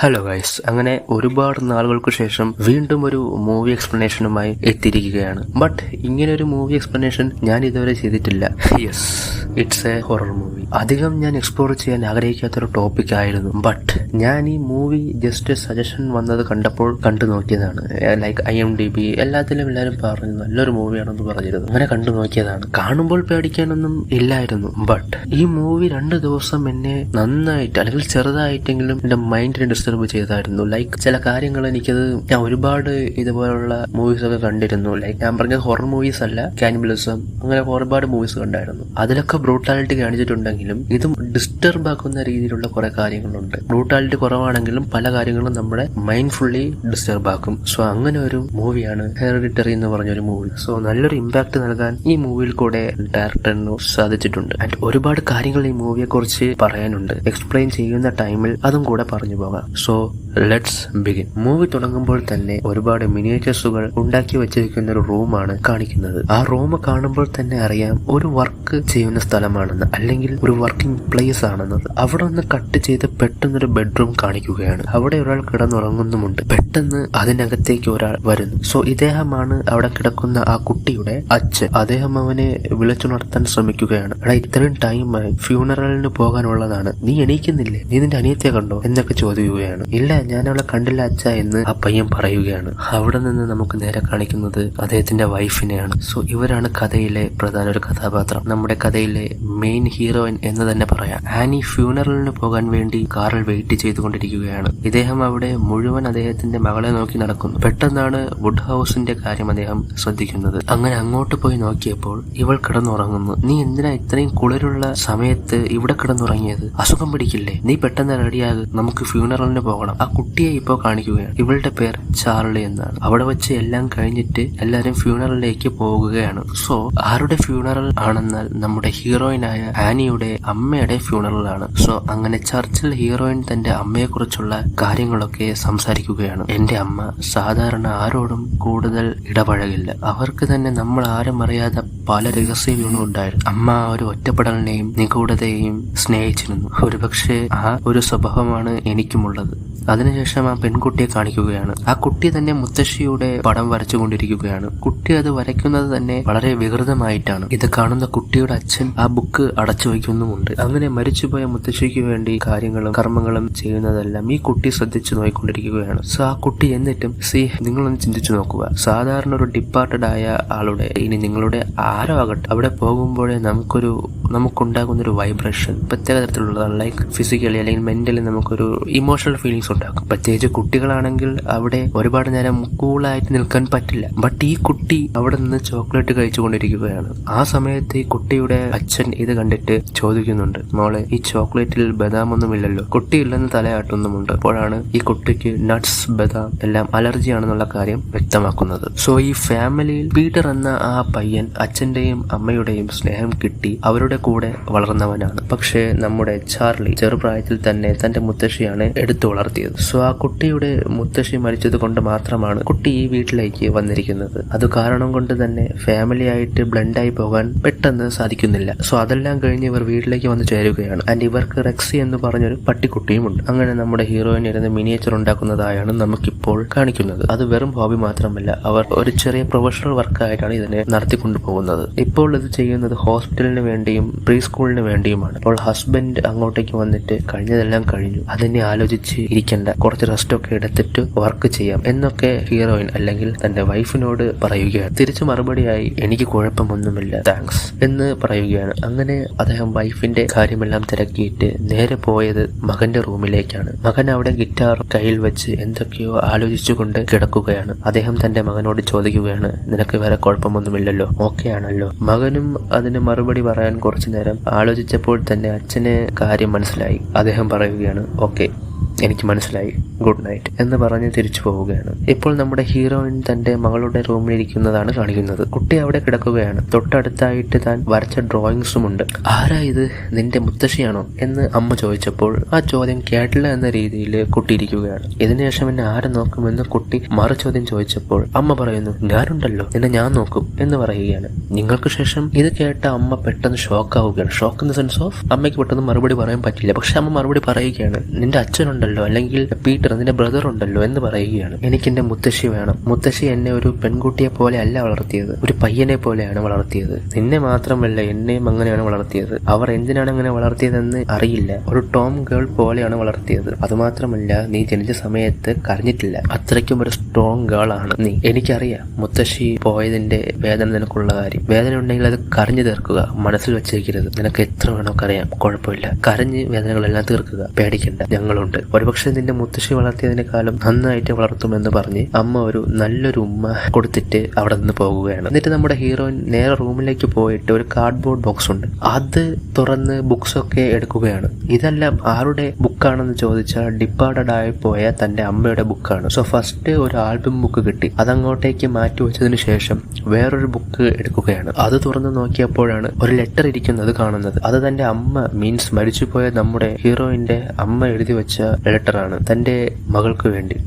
Hello guys, അങ്ങനെ ഒരുപാട് നാളുകൾക്ക് ശേഷം വീണ്ടും ഒരു മൂവി എക്സ്പ്ലനേഷനുമായി എത്തിയിരിക്കുകയാണ്. ബട്ട് ഇങ്ങനെ ഒരു മൂവി എക്സ്പ്ലനേഷൻ ഞാൻ ഇതുവരെ ചെയ്തിട്ടില്ല. Yes, it's A horror movie. അധികം ഞാൻ എക്സ്പ്ലോർ ചെയ്യാൻ ആഗ്രഹിക്കാത്തൊരു ടോപ്പിക് ആയിരുന്നു. ബട്ട് ഞാൻ ഈ മൂവി ജസ്റ്റ് സജഷൻ വന്നത് കണ്ടപ്പോൾ കണ്ടു നോക്കിയതാണ്. ലൈക്ക് IMDb എല്ലാത്തിലും എല്ലാവരും പറഞ്ഞു നല്ലൊരു മൂവിയാണെന്ന് പറഞ്ഞിരുന്നു. അങ്ങനെ കണ്ടു നോക്കിയതാണ്. കാണുമ്പോൾ പേടിക്കാനൊന്നും ഇല്ലായിരുന്നു. ബട്ട് ഈ മൂവി 2 ദിവസം എന്നെ നന്നായിട്ട് അല്ലെങ്കിൽ ചെറുതായിട്ടെങ്കിലും എന്റെ മൈൻഡിനെ ഡിസ്റ്റർബ് ചെയ്തായിരുന്നു. ലൈക്ക് ചില കാര്യങ്ങൾ എനിക്കത് ഞാൻ ഒരുപാട് ഇതുപോലുള്ള മൂവീസ് ഒക്കെ കണ്ടിരുന്നു. ലൈക്ക് ഞാൻ പറഞ്ഞത് ഹൊറർ മൂവീസ് അല്ല, കാനിബലിസം, അങ്ങനെ ഒരുപാട് മൂവീസ് കണ്ടായിരുന്നു. അതിലൊക്കെ ബ്രൂട്ടാലിറ്റി കാണിച്ചിട്ടുണ്ടെങ്കിലും ഇതും ഡിസ്റ്റർബ് ആക്കുന്ന രീതിയിലുള്ള കുറെ കാര്യങ്ങളുണ്ട്. ബ്രൂട്ടാലിറ്റി കുറവാണെങ്കിലും പല കാര്യങ്ങളും നമ്മുടെ മൈൻഡ് ഫുള്ളി ഡിസ്റ്റർബ് ആക്കും. സോ അങ്ങനെ ഒരു മൂവിയാണ് ഹെറിഡിറ്ററി എന്ന് പറഞ്ഞൊരു മൂവി. സോ നല്ലൊരു ഇമ്പാക്ട് നൽകാൻ ഈ മൂവിയിൽ കൂടെ ഡയറക്ടറിന് സാധിച്ചിട്ടുണ്ട്. ആൻഡ് ഒരുപാട് കാര്യങ്ങൾ ഈ മൂവിയെ കുറിച്ച് പറയാനുണ്ട്. എക്സ്പ്ലെയിൻ ചെയ്യുന്ന ടൈമിൽ അതും കൂടെ പറഞ്ഞു പോകാം. So let's begin. മൂവി തുടങ്ങുമ്പോൾ തന്നെ ഒരുപാട് മിനിയേച്ചേഴ്സുകൾ ഉണ്ടാക്കി വെച്ചിരിക്കുന്ന ഒരു റൂമാണ് കാണിക്കുന്നത്. ആ റൂം കാണുമ്പോൾ തന്നെ അറിയാം ഒരു വർക്ക് ചെയ്യുന്ന സ്ഥലമാണെന്ന്, അല്ലെങ്കിൽ ഒരു വർക്കിംഗ് പ്ലേസ് ആണെന്നത്. അവിടെ നിന്ന് കട്ട് ചെയ്ത് പെട്ടെന്നൊരു ബെഡ്റൂം കാണിക്കുകയാണ്. അവിടെ ഒരാൾ കിടന്നുറങ്ങുന്നുമുണ്ട്. പെട്ടെന്ന് അതിനകത്തേക്ക് ഒരാൾ വരുന്നു. സോ ഇദ്ദേഹമാണ് അവിടെ കിടക്കുന്ന ആ കുട്ടിയുടെ അച്ഛൻ. അദ്ദേഹം അവനെ വിളിച്ചുണർത്താൻ ശ്രമിക്കുകയാണ്. എടാ, ഇത്രയും ടൈമായി, ഫ്യൂണറലിന് പോകാനുള്ളതാണ്, നീ എണീക്കുന്നില്ലേ? നീ നിന്റെ അനിയത്തെ കണ്ടോ എന്നൊക്കെ ചോദിക്കുകയാണ്. ഇല്ല, ഞാൻ അവളെ കണ്ടില്ല അച്ഛ എന്ന് ആ പയ്യൻ പറയുകയാണ്. അവിടെ നിന്ന് നമുക്ക് നേരെ കാണിക്കുന്നത് അദ്ദേഹത്തിന്റെ വൈഫിനെയാണ്. സോ ഇവരാണ് കഥയിലെ പ്രധാന ഒരു കഥാപാത്രം. നമ്മുടെ കഥയിലെ മെയിൻ ഹീറോയിൻ എന്ന് തന്നെ പറയാം. ആനി ഫ്യൂണറലിന് പോകാൻ വേണ്ടി കാറിൽ വെയിറ്റ് ചെയ്തുകൊണ്ടിരിക്കുകയാണ്. ഇദ്ദേഹം അവിടെ മുഴുവൻ അദ്ദേഹത്തിന്റെ മകളെ നോക്കി നടക്കുന്നു. പെട്ടെന്നാണ് വുഡ് ഹൗസിന്റെ കാര്യം അദ്ദേഹം ശ്രദ്ധിക്കുന്നത്. അങ്ങനെ അങ്ങോട്ട് പോയി നോക്കിയപ്പോൾ ഇവൾ കിടന്നുറങ്ങുന്നു. നീ എന്തിനാ ഇത്രയും കുളിരുള്ള സമയത്ത് ഇവിടെ കിടന്നുറങ്ങിയത്? അസുഖം പിടിക്കില്ലേ? നീ പെട്ടെന്ന് റെഡിയാകും, നമുക്ക് ഫ്യൂണറലിന് പോകണം. ആ കുട്ടിയെ ഇപ്പോൾ കാണിക്കുകയാണ്. ഇവളുടെ പേര് ചാർലി എന്നാണ്. അവിടെ വെച്ച് എല്ലാം കഴിഞ്ഞിട്ട് എല്ലാരും ഫ്യൂണറലിലേക്ക് പോകുകയാണ്. സോ ആരുടെ ഫ്യൂണറൽ ആണെന്നാൽ നമ്മുടെ ഹീറോയിനായ ആനിയുടെ അമ്മയുടെ ഫ്യൂണറൽ ആണ്. സോ അങ്ങനെ ചർച്ചിൽ ഹീറോയിൻ തന്റെ അമ്മയെ കുറിച്ചുള്ള കാര്യങ്ങളൊക്കെ സംസാരിക്കുകയാണ്. എന്റെ അമ്മ സാധാരണ ആരോടും കൂടുതൽ ഇടപഴകില്ല. അവർക്ക് തന്നെ നമ്മൾ ആരും അറിയാതെ പല രഹസ്യങ്ങളും ഉണ്ടായിരുന്നു. അമ്മ ഒരു ഒറ്റപ്പെടലിനെയും നിഗൂഢതയെയും സ്നേഹിച്ചിരുന്നു. ഒരുപക്ഷെ ആ ഒരു സ്വഭാവമാണ് എനിക്കുമുള്ളത്. അതിനുശേഷം ആ പെൺകുട്ടിയെ കാണിക്കുകയാണ്. ആ കുട്ടി തന്നെ മുത്തശ്ശിയുടെ പടം വരച്ചുകൊണ്ടിരിക്കുകയാണ്. കുട്ടി അത് വരയ്ക്കുന്നത് തന്നെ വളരെ വികൃതമായിട്ടാണ്. ഇത് കാണുന്ന കുട്ടിയുടെ അച്ഛൻ ആ ബുക്ക് അടച്ചു വയ്ക്കുന്നുമുണ്ട്. അങ്ങനെ മരിച്ചുപോയ മുത്തശ്ശിക്ക് വേണ്ടി കാര്യങ്ങളും കർമ്മങ്ങളും ചെയ്യുന്നതെല്ലാം ഈ കുട്ടി ശ്രദ്ധിച്ചു നോക്കിക്കൊണ്ടിരിക്കുകയാണ്. സോ ആ കുട്ടി എന്നിട്ടും നിങ്ങളൊന്ന് ചിന്തിച്ചു നോക്കുക. സാധാരണ ഒരു ഡിപ്പാർട്ടഡ് ആയ ആളുടെ, ഇനി നിങ്ങളുടെ ആരോ ആകട്ടെ, അവിടെ പോകുമ്പോഴേ നമുക്കുണ്ടാകുന്ന ഒരു വൈബ്രേഷൻ പ്രത്യേക തരത്തിലുള്ളതാണ്. ലൈക്ക് ഫിസിക്കലി അല്ലെങ്കിൽ മെന്റലി നമുക്കൊരു ഇമോഷണൽ ഫീലിങ്സ് ഉണ്ടാക്കും. പ്രത്യേകിച്ച് കുട്ടികളാണെങ്കിൽ അവിടെ ഒരുപാട് നേരം കൂളായിട്ട് നിൽക്കാൻ പറ്റില്ല. ബട്ട് ഈ കുട്ടി അവിടെ നിന്ന് ചോക്ലേറ്റ് കഴിച്ചുകൊണ്ടിരിക്കുകയാണ്. ആ സമയത്ത് ഈ കുട്ടിയുടെ അച്ഛൻ ഇത് കണ്ടിട്ട് ചോദിക്കുന്നുണ്ട്, മോളെ, ഈ ചോക്ലേറ്റിൽ ബദാമൊന്നുമില്ലല്ലോ? കുട്ടിയില്ലെന്ന് തലയാട്ടുന്നുമുണ്ട്. അപ്പോഴാണ് ഈ കുട്ടിക്ക് നട്ട്സ്, ബദാം എല്ലാം അലർജി ആണെന്നുള്ള കാര്യം വ്യക്തമാക്കുന്നത്. സോ ഈ ഫാമിലിയിൽ പീറ്റർ എന്ന ആ പയ്യൻ അച്ഛന്റെയും അമ്മയുടെയും സ്നേഹം കിട്ടി അവരുടെ കൂടെ വളർന്നവനാണ്. പക്ഷേ നമ്മുടെ ചാർലി ചെറുപ്രായത്തിൽ തന്നെ തന്റെ മുത്തശ്ശിയാണ് എടുത്തു വളർത്തിയത്. സോ ആ കുട്ടിയുടെ മുത്തശ്ശി മരിച്ചത് കൊണ്ട് മാത്രമാണ് കുട്ടി ഈ വീട്ടിലേക്ക് വന്നിരിക്കുന്നത്. അത് കാരണം കൊണ്ട് തന്നെ ഫാമിലി ആയിട്ട് ബ്ലെൻഡായി പോകാൻ പെട്ടെന്ന് സാധിക്കുന്നില്ല. സോ അതെല്ലാം കഴിഞ്ഞ് ഇവർ വീട്ടിലേക്ക് വന്ന് ചേരുകയാണ്. ആൻഡ് ഇവർക്ക് റെക്സി എന്ന് പറഞ്ഞൊരു പട്ടിക്കുട്ടിയുമുണ്ട്. അങ്ങനെ നമ്മുടെ ഹീറോയിൻ ഇരുന്ന് മിനിയേച്ചർ ഉണ്ടാക്കുന്നതായാണ് നമുക്കിപ്പോൾ കാണിക്കുന്നത്. അത് വെറും ഹോബി മാത്രമല്ല, അവർ ഒരു ചെറിയ പ്രൊഫഷണൽ വർക്കായിട്ടാണ് ഇതിനെ നടത്തിക്കൊണ്ടു പോകുന്നത്. ഇപ്പോൾ ഇത് ചെയ്യുന്നത് ഹോസ്പിറ്റലിന് വേണ്ടിയും പ്രീ സ്കൂളിന് വേണ്ടിയുമാണ്. അപ്പോൾ ഹസ്ബൻഡ് അങ്ങോട്ടേക്ക് വന്നിട്ട് കഴിഞ്ഞതെല്ലാം കഴിഞ്ഞു, അതിനെ ആലോചിച്ച് ഇരിക്കേണ്ട, കുറച്ച് റെസ്റ്റ് ഒക്കെ എടുത്തിട്ട് വർക്ക് ചെയ്യാം എന്നൊക്കെ ഹീറോയിൻ അല്ലെങ്കിൽ തന്റെ വൈഫിനോട് പറയുകയാണ്. തിരിച്ചു മറുപടിയായി എനിക്ക് കുഴപ്പമൊന്നുമില്ല, താങ്ക്സ് എന്ന് പറയുകയാണ്. അങ്ങനെ അദ്ദേഹം വൈഫിന്റെ കാര്യമെല്ലാം തിരക്കിയിട്ട് നേരെ പോയത് മകന്റെ റൂമിലേക്കാണ്. മകൻ അവിടെ ഗിറ്റാർ കയ്യിൽ വെച്ച് എന്തൊക്കെയോ ആലോചിച്ചുകൊണ്ട് കിടക്കുകയാണ്. അദ്ദേഹം തന്റെ മകനോട് ചോദിക്കുകയാണ്, നിനക്ക് വേറെ കുഴപ്പമൊന്നുമില്ലല്ലോ, ഓക്കെ ആണല്ലോ? മകനും അതിന് മറുപടി പറയാൻ കുറച്ചു നേരം ആലോചിച്ചപ്പോൾ തന്നെ അച്ഛന് കാര്യം മനസ്സിലായി. അദ്ദേഹം പറയുകയാണ്, ഓക്കെ, എനിക്ക് മനസ്സിലായി, ഗുഡ് നൈറ്റ് എന്ന് പറഞ്ഞ് തിരിച്ചു പോവുകയാണ്. ഇപ്പോൾ നമ്മുടെ ഹീറോയിൻ തന്റെ മകളുടെ റൂമിലിരിക്കുന്നതാണ് കാണിക്കുന്നത്. കുട്ടി അവിടെ കിടക്കുകയാണ്. തൊട്ടടുത്തായിട്ട് താൻ വരച്ച ഡ്രോയിങ്സും ഉണ്ട്. ആരാ ഇത്, നിന്റെ മുത്തശ്ശിയാണോ എന്ന് അമ്മ ചോദിച്ചപ്പോൾ ആ ചോദ്യം കേട്ടില്ല എന്ന രീതിയിൽ കുട്ടി ഇരിക്കുകയാണ്. ഇതിനുശേഷം എന്നെ ആരെ നോക്കുമെന്ന് കുട്ടി മറു ചോദ്യം ചോദിച്ചപ്പോൾ അമ്മ പറയുന്നു, ഞാനുണ്ടല്ലോ, നിന്നെ ഞാൻ നോക്കും എന്ന് പറയുകയാണ്. നിങ്ങൾക്ക് ശേഷം ഇത് കേട്ട അമ്മ പെട്ടെന്ന് ഷോക്ക് ആവുകയാണ്. Shock in the sense of അമ്മയ്ക്ക് പെട്ടെന്ന് മറുപടി പറയാൻ പറ്റില്ല. പക്ഷെ അമ്മ മറുപടി പറയുകയാണ്, നിന്റെ അച്ഛനുണ്ടല്ലോ, അല്ലെങ്കിൽ പീറ്റർ ടീച്ചർ നിന്റെ ബ്രദർ ഉണ്ടല്ലോ എന്ന് പറയുകയാണ്. എനിക്ക് എന്റെ മുത്തശ്ശി വേണം. മുത്തശ്ശി എന്നെ ഒരു പെൺകുട്ടിയെ പോലെ അല്ല വളർത്തിയത്, ഒരു പയ്യനെ പോലെയാണ് വളർത്തിയത്. നിന്നെ മാത്രമല്ല എന്നെയും അങ്ങനെയാണ് വളർത്തിയത്. അവർ എന്തിനാണ് അങ്ങനെ വളർത്തിയതെന്ന് അറിയില്ല. ഒരു ടോം ഗേൾ പോലെയാണ് വളർത്തിയത്. അതുമാത്രമല്ല നീ ജനിച്ച സമയത്ത് കരഞ്ഞിട്ടില്ല. അത്രയ്ക്കും ഒരു സ്ട്രോങ് ഗേൾ ആണ് നീ. എനിക്കറിയാം മുത്തശ്ശി പോയതിന്റെ വേദന നിനക്കുള്ള കാര്യം. വേദന ഉണ്ടെങ്കിൽ അത് കരഞ്ഞു തീർക്കുക, മനസ്സിൽ വെച്ചേക്കരുത്. നിനക്ക് എത്ര വേണോ കരയാം, കുഴപ്പമില്ല. കരഞ്ഞ് വേദനകളെല്ലാം തീർക്കുക, പേടിക്കണ്ട, ഞങ്ങളുണ്ട്. ഒരുപക്ഷെ നിന്റെ മുത്തശ്ശി വളർത്തിയതിനേക്കാളും നന്നായിട്ട് വളർത്തുമെന്ന് പറഞ്ഞ് അമ്മ ഒരു നല്ലൊരു ഉമ്മ കൊടുത്തിട്ട് അവിടെ നിന്ന് പോകുകയാണ്. എന്നിട്ട് നമ്മുടെ ഹീറോയിൻ നേരെ റൂമിലേക്ക് പോയിട്ട് ഒരു കാർഡ്ബോർഡ് ബോക്സ് ഉണ്ട്, അത് തുറന്ന് ബുക്സ് ഒക്കെ എടുക്കുകയാണ്. ഇതെല്ലാം ആരുടെ ബുക്കാണെന്ന് ചോദിച്ചാൽ ഡിപ്പാർട്ടഡ് ആയി പോയ തന്റെ അമ്മയുടെ ബുക്കാണ്. സോ ഫസ്റ്റ് ഒരു ആൽബം ബുക്ക് കിട്ടി, അതങ്ങോട്ടേക്ക് മാറ്റി വെച്ചതിന് ശേഷം വേറൊരു ബുക്ക് എടുക്കുകയാണ്. അത് തുറന്ന് നോക്കിയപ്പോഴാണ് ഒരു ലെറ്റർ ഇരിക്കുന്നത് കാണുന്നത്. അത് തന്റെ അമ്മ മീൻസ് മരിച്ചുപോയ നമ്മുടെ ഹീറോയിന്റെ അമ്മ എഴുതി വെച്ച ലെറ്ററാണ് തന്റെ മകൾക്ക് വേണ്ടി.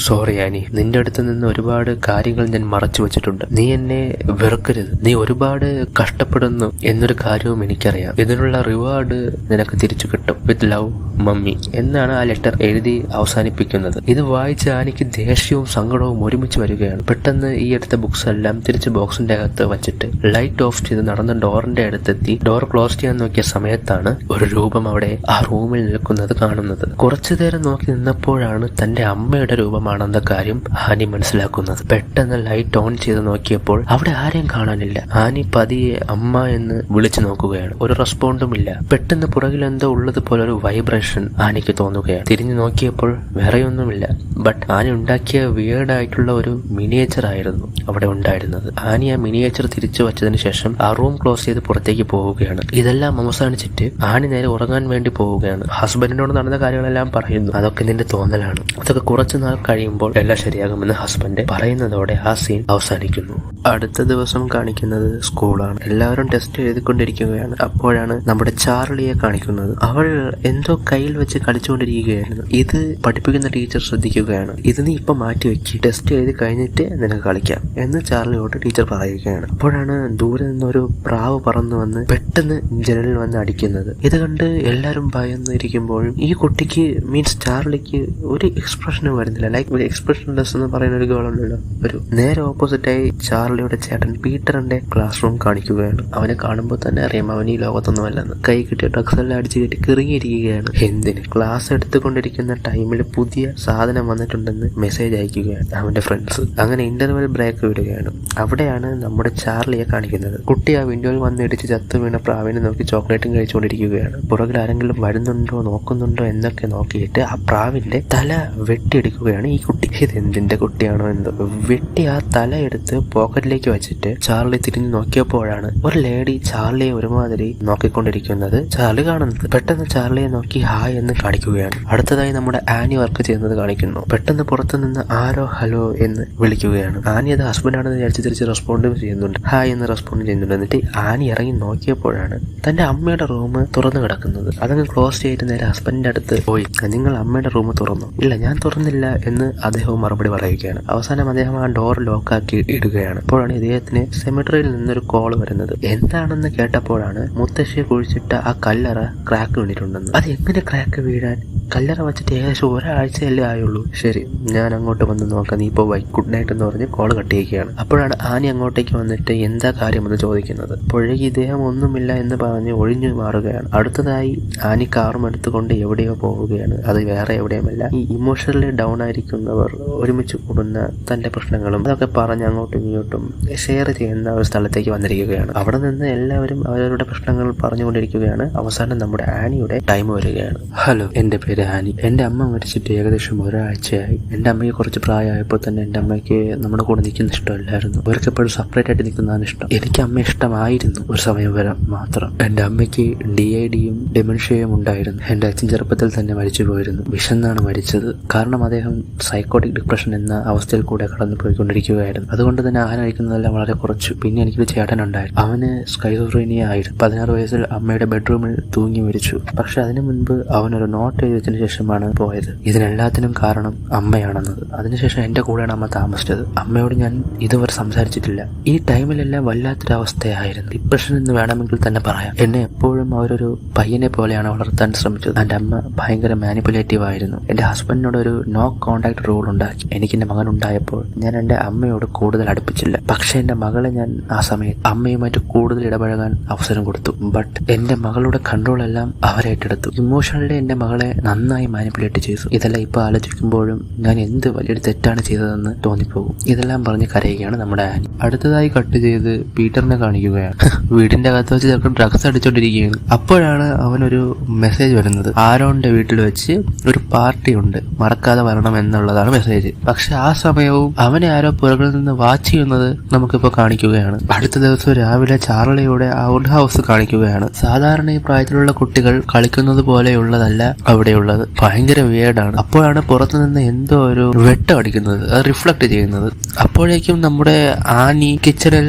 സോറി ആനി, നിന്റെ അടുത്ത് നിന്ന് ഒരുപാട് കാര്യങ്ങൾ ഞാൻ മറച്ചു വെച്ചിട്ടുണ്ട്. നീ എന്നെ വെറുക്കരുത്. നീ ഒരുപാട് കഷ്ടപ്പെടുന്നു എന്നൊരു കാര്യവും എനിക്കറിയാം. ഇതിനുള്ള റിവാർഡ് നിനക്ക് തിരിച്ചു കിട്ടും. വിത്ത് ലവ്, മമ്മി എന്നാണ് ആ ലെറ്റർ എഴുതി അവസാനിപ്പിക്കുന്നത്. ഇത് വായിച്ച് ആനിക്ക് ദേഷ്യവും സങ്കടവും ഒരുമിച്ച് വരികയാണ്. പെട്ടെന്ന് ഈ എടുത്ത ബുക്സ് എല്ലാം തിരിച്ച് ബോക്സിന്റെ അകത്ത് വെച്ചിട്ട് ലൈറ്റ് ഓഫ് ചെയ്ത് നടന്ന ഡോറിന്റെ അടുത്തെത്തി ഡോർ ക്ലോസ് ചെയ്യാൻ നോക്കിയ സമയത്താണ് ഒരു രൂപം അവിടെ ആ റൂമിൽ നിൽക്കുന്നത് കാണുന്നത്. കുറച്ചു നേരം നോക്കി നിന്നപ്പോഴാണ് തന്റെ അമ്മയുടെ രൂപം ആണെന്ന കാര്യം ആനി മനസ്സിലാക്കുന്നത്. പെട്ടെന്ന് ലൈറ്റ് ഓൺ ചെയ്ത് നോക്കിയപ്പോൾ അവിടെ ആരെയും കാണാനില്ല. ആനി പതിയെ അമ്മ എന്ന് വിളിച്ചു നോക്കുകയാണ്. ഒരു റെസ്പോണ്ടും ഇല്ല. പെട്ടെന്ന് പുറകിൽ എന്തോ ഉള്ളതുപോലെ ഒരു വൈബ്രേഷൻ ആനിക്ക് തോന്നുകയാണ്. തിരിഞ്ഞു നോക്കിയപ്പോൾ വേറെയൊന്നുമില്ല. ബട്ട് ആനി ഉണ്ടാക്കിയ വിയേർഡ് ആയിട്ടുള്ള ഒരു മിനിയേച്ചർ ആയിരുന്നു അവിടെ ഉണ്ടായിരുന്നത്. ആനി ആ മിനിയേച്ചർ തിരിച്ചു വച്ചതിന് ശേഷം ആ റൂം ക്ലോസ് ചെയ്ത് പുറത്തേക്ക് പോവുകയാണ്. ഇതെല്ലാം അവസാനിച്ചിട്ട് ആനി നേരെ ഉറങ്ങാൻ വേണ്ടി പോവുകയാണ്. ഹസ്ബൻഡിനോട് നടന്ന കാര്യങ്ങളെല്ലാം പറയുന്നു. അതൊക്കെ നിന്റെ തോന്നലാണ്, അതൊക്കെ കുറച്ചു നാൾ കഴിയുമ്പോൾ എല്ലാം ശരിയാകുമെന്ന് ഹസ്ബൻഡ് പറയുന്നതോടെ ആ സീൻ അവസാനിക്കുന്നു. അടുത്ത ദിവസം കാണിക്കുന്നത് സ്കൂളാണ്. എല്ലാവരും ടെസ്റ്റ് എഴുതിക്കൊണ്ടിരിക്കുകയാണ്. അപ്പോഴാണ് നമ്മുടെ ചാർലിയെ കാണിക്കുന്നത്. അവൾ എന്തോ കയ്യിൽ വെച്ച് കളിച്ചുകൊണ്ടിരിക്കുകയായിരുന്നു. ഇത് പഠിപ്പിക്കുന്ന ടീച്ചർ ശ്രദ്ധിക്കുകയാണ്. ഇത് നീ ഇപ്പൊ മാറ്റി വെക്ക്, ടെസ്റ്റ് എഴുതി കഴിഞ്ഞിട്ട് നിനക്ക് കളിക്കാം എന്ന് ചാർലിയോട് ടീച്ചർ പറയുകയാണ്. അപ്പോഴാണ് ദൂരെ നിന്നൊരു പ്രാവ് പറന്നു വന്ന് പെട്ടെന്ന് ജനലിൽ വന്ന് അടിക്കുന്നത്. ഇത് കണ്ട് എല്ലാവരും ഭയന്നിരിക്കുമ്പോൾ ഈ കുട്ടിക്ക് മീൻസ് ചാർലിക്ക് ഒരു എക്സ്പ്രഷനും വരുന്നില്ല. ലൈക്ക് ഒരു എക്സ്പ്രഷൻ ലെസ് എന്ന് പറയുന്ന ഒരു ഗേൾ ഉണ്ടല്ലോ, ഒരു നേരെ ഓപ്പോസിറ്റായി ചാർലിയുടെ ചേട്ടൻ പീറ്ററിന്റെ ക്ലാസ് റൂം കാണിക്കുകയാണ്. അവനെ കാണുമ്പോൾ തന്നെ അറിയാം അവൻ ഈ ലോകത്തൊന്നും അല്ലെന്ന്. കൈ കിട്ടിയ ഡ്രഗ്സ് എല്ലാം അടിച്ചു കയറ്റി കിറിങ്ങിയിരിക്കുകയാണ്. എന്തിന് ക്ലാസ് എടുത്തുകൊണ്ടിരിക്കുന്ന ടൈമിൽ പുതിയ സാധനം വന്നിട്ടുണ്ടെന്ന് മെസ്സേജ് അയക്കുകയാണ് അവന്റെ ഫ്രണ്ട്സ്. അങ്ങനെ ഇന്റർവെൽ ബ്രേക്ക് വിടുകയാണ്. അവിടെയാണ് നമ്മുടെ ചാർലിയെ കാണിക്കുന്നത്. കുട്ടി ആ വിൻഡോയിൽ വന്ന് ഇടിച്ച് ചത്തു വീണ പ്രാവിനെ നോക്കി ചോക്ലേറ്റും കഴിച്ചുകൊണ്ടിരിക്കുകയാണ്. പുറകിൽ ആരെങ്കിലും വരുന്നുണ്ടോ നോക്കുന്നുണ്ടോ എന്നൊക്കെ നോക്കിയിട്ട് ആ പ്രാവിന്റെ തല വെട്ടിയെടുക്കുകയാണ് ഈ കുട്ടി. ഇതെന്തിന്റെ കുട്ടിയാണോ എന്തോ. വെട്ടി ആ തല എടുത്ത് പോക്കറ്റിലേക്ക് വെച്ചിട്ട് ചാർലി തിരിഞ്ഞു നോക്കിയപ്പോഴാണ് ഒരു ലേഡി ചാർലിയെ ഒരുമാതിരി നോക്കിക്കൊണ്ടിരിക്കുന്നത് ചാർലി കാണുന്നത്. പെട്ടെന്ന് ചാർലിയെ നോക്കി ഹായ് എന്ന് കാണിക്കുകയാണ്. അടുത്തതായി നമ്മുടെ ആനി വർക്ക് ചെയ്യുന്നത് കാണിക്കുന്നു. പെട്ടെന്ന് പുറത്തു നിന്ന് ആരോ ഹലോ എന്ന് വിളിക്കുകയാണ്. ആനി അത് ഹസ്ബൻഡാണെന്ന് വിചാരിച്ച് തിരിച്ച് റെസ്പോണ്ട് ചെയ്യുന്നുണ്ട്. ഹായ് എന്ന് റെസ്പോണ്ട് ചെയ്യുന്നുണ്ട്. എന്നിട്ട് ആനി ഇറങ്ങി നോക്കിയപ്പോഴാണ് തന്റെ അമ്മയുടെ റൂം തുറന്നു കിടക്കുന്നത്. അതങ്ങ് ക്ലോസ് ചെയ്തിട്ട് നേരെ ഹസ്ബൻഡിന്റെ അടുത്ത് പോയി നിങ്ങൾ അമ്മയുടെ റൂം തുറന്നു? ഇല്ല ഞാൻ തുറന്നില്ല എന്ന് അദ്ദേഹവും മറുപടി പറയുകയാണ്. അവസാനം അദ്ദേഹം ആ ഡോർ ലോക്കാക്കി ഇടുകയാണ്. അപ്പോഴാണ് ഇദ്ദേഹത്തിന് സെമിട്രിയിൽ നിന്നൊരു കോൾ വരുന്നത്. എന്താണെന്ന് കേട്ടപ്പോഴാണ് മുത്തശ്ശിയെ കുഴിച്ചിട്ട ആ കല്ലറ ക്രാക്ക് വീണിട്ടുണ്ടെന്ന്. അത് എങ്ങനെ ക്രാക്ക് വീഴാൻ? കല്ലറ വെച്ചിട്ട് ഏകദേശം ഒരാഴ്ചയല്ലേ ആയുള്ളൂ. ശരി ഞാൻ അങ്ങോട്ട് വന്ന് നോക്കാം, നീ ഇപ്പോൾ ഗുഡ് നൈറ്റ് എന്ന് പറഞ്ഞ് കോൾ കട്ടിയിരിക്കുകയാണ്. അപ്പോഴാണ് ആനി അങ്ങോട്ടേക്ക് വന്നിട്ട് എന്താ കാര്യമെന്ന് ചോദിക്കുന്നത്. അപ്പോഴേക്ക് ഇദ്ദേഹം ഒന്നുമില്ല എന്ന് പറഞ്ഞ് ഒഴിഞ്ഞു മാറുകയാണ്. അടുത്തതായി ആനി കാറും എടുത്തുകൊണ്ട് എവിടെയോ പോവുകയാണ്. അത് വേറെ എവിടെയുമല്ല, ഈ ഇമോഷണലി ഡൗൺ ആയിരിക്കുന്നവർ ഒരുമിച്ച് കൂടുന്ന തന്റെ പ്രശ്നങ്ങളും അതൊക്കെ പറഞ്ഞ് അങ്ങോട്ടും ഇങ്ങോട്ടും ഷെയർ ചെയ്യുന്ന ഒരു സ്ഥലത്തേക്ക് വന്നിരിക്കുകയാണ്. അവിടെ നിന്ന് എല്ലാവരും അവരവരുടെ പ്രശ്നങ്ങൾ പറഞ്ഞുകൊണ്ടിരിക്കുകയാണ്. അവസാനം നമ്മുടെ ആനിയുടെ ടൈം വരികയാണ്. ഹലോ, എന്റെ പേര് ആനി. എന്റെ അമ്മ മരിച്ചിട്ട് ഏകദേശം ഒരാഴ്ചയായി. എന്റെ അമ്മയ്ക്ക് കുറച്ച് പ്രായമായപ്പോൾ തന്നെ എന്റെ അമ്മയ്ക്ക് നമ്മുടെ കൂടെ നിൽക്കുന്ന ഇഷ്ടമല്ലായിരുന്നു. അവർക്ക് എപ്പോഴും സെപ്പറേറ്റ് ആയിട്ട് നിൽക്കുന്നതാണ് ഇഷ്ടം. എനിക്ക് അമ്മ ഇഷ്ടമായിരുന്നു ഒരു സമയം വരെ മാത്രം. എന്റെ അമ്മയ്ക്ക് DID-യും ഡിമെൻഷ്യയും ഉണ്ടായിരുന്നു. എന്റെ അച്ഛൻ ചെറുപ്പത്തിൽ തന്നെ മരിച്ചു പോയിരുന്നു. വിശന്നാണ് മരിച്ചത്. കാരണം അദ്ദേഹം സൈക്കോട്ടിക് ഡിപ്രഷൻ എന്ന അവസ്ഥയിൽ കൂടെ കടന്നു പോയിക്കൊണ്ടിരിക്കുകയായിരുന്നു. അതുകൊണ്ട് തന്നെ ആഹാരം കഴിക്കുന്നതെല്ലാം വളരെ കുറച്ചു. പിന്നെ എനിക്കൊരു ചേട്ടനുണ്ടായിരുന്നു. അവന് സ്കൈസോഫ്രീനിയ ആയിരുന്നു. 16 വയസ്സിൽ അമ്മയുടെ ബെഡ്റൂമിൽ തൂങ്ങി മരിച്ചു. പക്ഷെ അതിനു മുൻപ് അവനൊരു നോട്ട് എഴുതി പ്രസവിച്ചതിന് ശേഷമാണ് പോയത്. ഇതിനെല്ലാത്തിനും കാരണം അമ്മയാണെന്നത്. അതിനുശേഷം എന്റെ കൂടെയാണ് അമ്മ താമസിച്ചത്. അമ്മയോട് ഞാൻ ഇതുവരെ സംസാരിച്ചിട്ടില്ല. ഈ ടൈമിലെല്ലാം വല്ലാത്തൊരവസ്ഥയായിരുന്നു. ഡിപ്രഷൻ എന്ന് വേണമെങ്കിൽ തന്നെ പറയാം. എന്നെ എപ്പോഴും അവരൊരു പയ്യനെ പോലെയാണ് വളർത്താൻ ശ്രമിച്ചത്. എന്റെ അമ്മ ഭയങ്കര മാനിപ്പുലേറ്റീവ് ആയിരുന്നു. എന്റെ ഹസ്ബൻഡിനോട് ഒരു നോ കോണ്ടാക്ട് റൂൾ ഉണ്ടാക്കി. എനിക്ക് എന്റെ മകൻ ഉണ്ടായപ്പോൾ ഞാൻ എന്റെ അമ്മയോട് കൂടുതൽ അടുപ്പിച്ചില്ല. പക്ഷെ എന്റെ മകളെ ഞാൻ ആ സമയത്ത് അമ്മയുമായിട്ട് കൂടുതൽ ഇടപഴകാൻ അവസരം കൊടുത്തു. ബട്ട് എന്റെ മകളുടെ കൺട്രോൾ എല്ലാം അവരേറ്റെടുത്തു. ഇമോഷണലി എന്റെ മകളെ നന്നായി മാനിപ്പുലേറ്റ് ചെയ്തു. ഇതെല്ലാം ഇപ്പൊ ആലോചിക്കുമ്പോഴും ഞാൻ എന്ത് വലിയൊരു തെറ്റാണ് ചെയ്തതെന്ന് തോന്നിപ്പോകും. ഇതെല്ലാം പറഞ്ഞ് കരയുകയാണ് നമ്മുടെ ആനി. അടുത്തതായി കട്ട് ചെയ്ത് പീറ്ററിനെ കാണിക്കുകയാണ്. വീടിന്റെ അകത്ത് വെച്ച് ചിലപ്പോൾ ഡ്രഗ്സ് അടിച്ചോണ്ടിരിക്കുകയാണ്. അപ്പോഴാണ് അവനൊരു മെസ്സേജ് വരുന്നത്. ആരോന്റെ വീട്ടിൽ വെച്ച് ഒരു പാർട്ടി ഉണ്ട്, മറക്കാതെ വരണം എന്നുള്ളതാണ് മെസ്സേജ്. പക്ഷെ ആ സമയവും അവനെ ആരോ പുറകിൽ നിന്ന് വാച്ച് ചെയ്യുന്നത് നമുക്കിപ്പോ കാണിക്കുകയാണ്. അടുത്ത ദിവസം രാവിലെ ചാർലിയുടെ ഔട്ട് ഹൗസ് കാണിക്കുകയാണ്. സാധാരണ ഈ പ്രായത്തിലുള്ള കുട്ടികൾ കളിക്കുന്നത് പോലെയുള്ളതല്ല അവിടെയുള്ളത്. ഭയങ്കര വിയേർഡാണ്. അപ്പോഴാണ് പുറത്തുനിന്ന് എന്തോ ഒരു വെട്ടം അടിക്കുന്നത്, അത് റിഫ്ലക്ട് ചെയ്യുന്നത്. അപ്പോഴേക്കും നമ്മുടെ ആനി കിച്ചണിൽ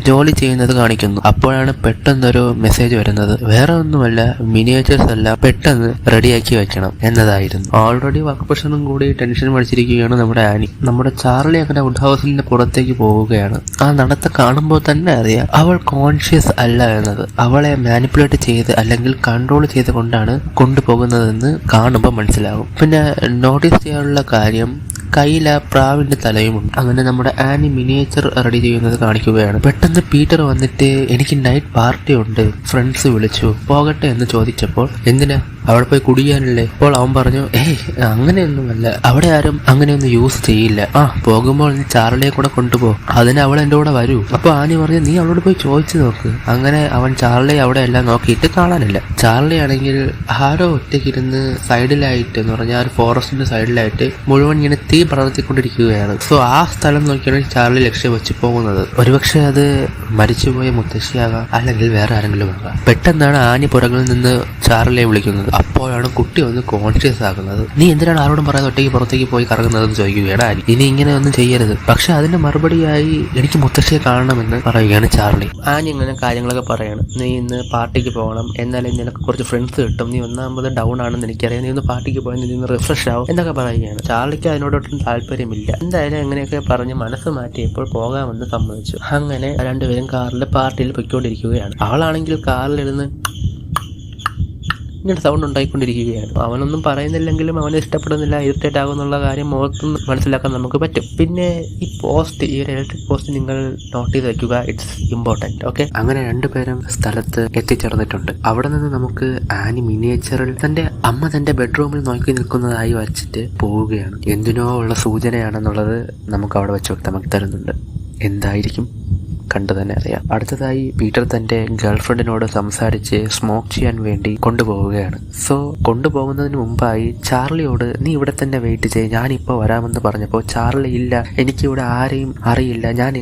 ജോലി ചെയ്യുന്നത് കാണിക്കുന്നു. അപ്പോഴാണ് പെട്ടെന്നൊരു മെസ്സേജ് വരുന്നത്. വേറെ ഒന്നുമല്ല, മിനിയേച്ചേഴ്സ് എല്ലാം പെട്ടെന്ന് റെഡിയാക്കി വെക്കണം എന്നതായിരുന്നു. ഓൾറെഡി വർക്ക് പ്രഷറും കൂടി ടെൻഷൻ പഠിച്ചിരിക്കുകയാണ് നമ്മുടെ ആനി. നമ്മുടെ ചാർലി അങ്ങനെ വുഡ് ഹൗസിന്റെ പുറത്തേക്ക് പോവുകയാണ്. ആ നടത്ത കാണുമ്പോൾ തന്നെ അറിയാം അവൾ കോൺഷ്യസ് അല്ല എന്നത്. അവളെ മാനിപ്പുലേറ്റ് ചെയ്ത് അല്ലെങ്കിൽ കൺട്രോൾ ചെയ്ത് കൊണ്ടാണ് കൊണ്ടുപോകുന്നതെന്ന് കാണുമ്പോൾ മനസ്സിലാവും. പിന്നെ നോട്ടീസ് ചെയ്യാനുള്ള കാര്യം, കയ്യിൽ ആ പ്രാവിന്റെ തലയുമുണ്ട്. അങ്ങനെ നമ്മുടെ ആനി മിനിയേച്ചർ റെഡി ചെയ്യുന്നത് കാണിക്കുകയാണ്. പെട്ടെന്ന് പീറ്റർ വന്നിട്ട് എനിക്ക് നൈറ്റ് പാർട്ടി ഉണ്ട്, ഫ്രണ്ട്സ് വിളിച്ചു, പോകട്ടെ എന്ന് ചോദിച്ചപ്പോൾ എന്തിനാ അവിടെ പോയി കുടിക്കാനല്ലേ? അപ്പോൾ അവൻ പറഞ്ഞു, അങ്ങനെയൊന്നുമല്ല, അവിടെ ആരും അങ്ങനെയൊന്നും യൂസ് ചെയ്യില്ല. പോകുമ്പോൾ നീ ചാർലിയെ കൂടെ കൊണ്ടുപോ, അതിന് അവൾ എന്റെ കൂടെ വരൂ. അപ്പൊ ആനി പറഞ്ഞു, നീ അവളോട് പോയി ചോദിച്ചു നോക്ക്. അങ്ങനെ അവൻ ചാർലി അവിടെ എല്ലാം നോക്കിയിട്ട് കാണാനില്ല. ചാർലി ആണെങ്കിൽ ആരോ ഒറ്റയ്ക്കിരുന്ന് സൈഡിലായിട്ട് എന്ന് പറഞ്ഞാൽ ഒരു ഫോറസ്റ്റിന്റെ സൈഡിലായിട്ട് മുഴുവൻ ഇങ്ങനെ തീ പടർത്തിക്കൊണ്ടിരിക്കുകയാണ്. സോ ആ സ്ഥലം നോക്കിയാണ് ചാർലി ലക്ഷ്യം വെച്ച് പോകുന്നത്. ഒരുപക്ഷെ അത് മരിച്ചുപോയ മുത്തശ്ശിയാകാം, അല്ലെങ്കിൽ വേറെ ആരെങ്കിലും ആകാം. പെട്ടെന്നാണ് ആനി പുറകിൽ നിന്ന് ചാർലിയെ വിളിക്കുന്നത്. അപ്പോഴാണ് കുട്ടി ഒന്ന് കോൺഷ്യസ് ആകുന്നത്. നീ എന്തിനാണ് ആരോടും പറയാതെ ഒറ്റയ്ക്ക് പുറത്തേക്ക് പോയി കറങ്ങുന്നതെന്ന് ചോദിക്കുകയാണ് ആനി. ഇനി ഇങ്ങനെ ഒന്നും ചെയ്യരുത്. പക്ഷെ അതിന്റെ മറുപടിയായി എനിക്ക് മുത്തശ്ശിയെ കാണണമെന്ന് പറയുകയാണ് ചാർലി. ആനി ഇങ്ങനെ കാര്യങ്ങളൊക്കെ പറയാണ്. നീ ഇന്ന് പാർട്ടിക്ക് പോകണം, എന്നാലും നിനക്ക് കുറച്ച് ഫ്രണ്ട്സ് കിട്ടും, നീ ഒന്നാമത് ഡൗൺ ആണെന്ന് എനിക്കറിയാം, നീ ഒന്ന് പാർട്ടിക്ക് പോയി നീ ഒന്ന് റിഫ്രഷ് ആവും എന്നൊക്കെ പറയുകയാണ്. ചാർലിക്ക് അതിനോടൊട്ടും താല്പര്യമില്ല. എന്തായാലും എങ്ങനെയൊക്കെ പറഞ്ഞ് മനസ്സ് മാറ്റിയപ്പോൾ പോകാമെന്ന് സമ്മതിച്ചു. അങ്ങനെ രണ്ടുപേരും കാറിൽ പാർട്ടിയിൽ പൊയ്ക്കൊണ്ടിരിക്കുകയാണ്. അവളാണെങ്കിൽ കാറിലിരുന്ന് ഇങ്ങനെ സൗണ്ട് ഉണ്ടായിക്കൊണ്ടിരിക്കുകയാണ്. അവനൊന്നും പറയുന്നില്ലെങ്കിലും അവനെ ഇഷ്ടപ്പെടുന്നില്ല, ഇറിറ്റേറ്റ് ആകുന്നുള്ള കാര്യം മുഖത്തും മനസ്സിലാക്കാൻ നമുക്ക് പറ്റും. പിന്നെ ഈ പോസ്റ്റ്, ഈ ഒരു ഇലക്ട്രിക് പോസ്റ്റ് നിങ്ങൾ നോട്ട് ചെയ്ത് വെക്കുക, ഇറ്റ്സ് ഇമ്പോർട്ടന്റ്. ഓക്കെ, അങ്ങനെ രണ്ടുപേരും സ്ഥലത്ത് എത്തിച്ചേർന്നിട്ടുണ്ട്. അവിടെ നിന്ന് നമുക്ക് ആനി മിനിയേച്ചറിൽ തന്റെ അമ്മ തന്റെ ബെഡ്റൂമിൽ നോക്കി നിൽക്കുന്നതായി വച്ചിട്ട് പോവുകയാണ്. എന്തിനോ ഉള്ള സൂചനയാണെന്നുള്ളത് നമുക്ക് അവിടെ വെച്ച് വ്യക്തമാക്കി തരുന്നുണ്ട്. എന്തായിരിക്കും കണ്ടു തന്നെ അറിയാം. അടുത്തതായി പീറ്റർ തന്റെ ഗേൾഫ്രണ്ടിനോട് സംസാരിച്ച് സ്മോക്ക് ചെയ്യാൻ വേണ്ടി കൊണ്ടുപോവുകയാണ്. സോ കൊണ്ടുപോകുന്നതിന് മുമ്പായി ചാർലിയോട് നീ ഇവിടെ തന്നെ വെയിറ്റ് ചെയ്യ്, ഞാനിപ്പോൾ വരാമെന്ന് പറഞ്ഞപ്പോൾ ചാർലി ഇല്ല, എനിക്കിവിടെ ആരെയും അറിയില്ല, ഞാൻ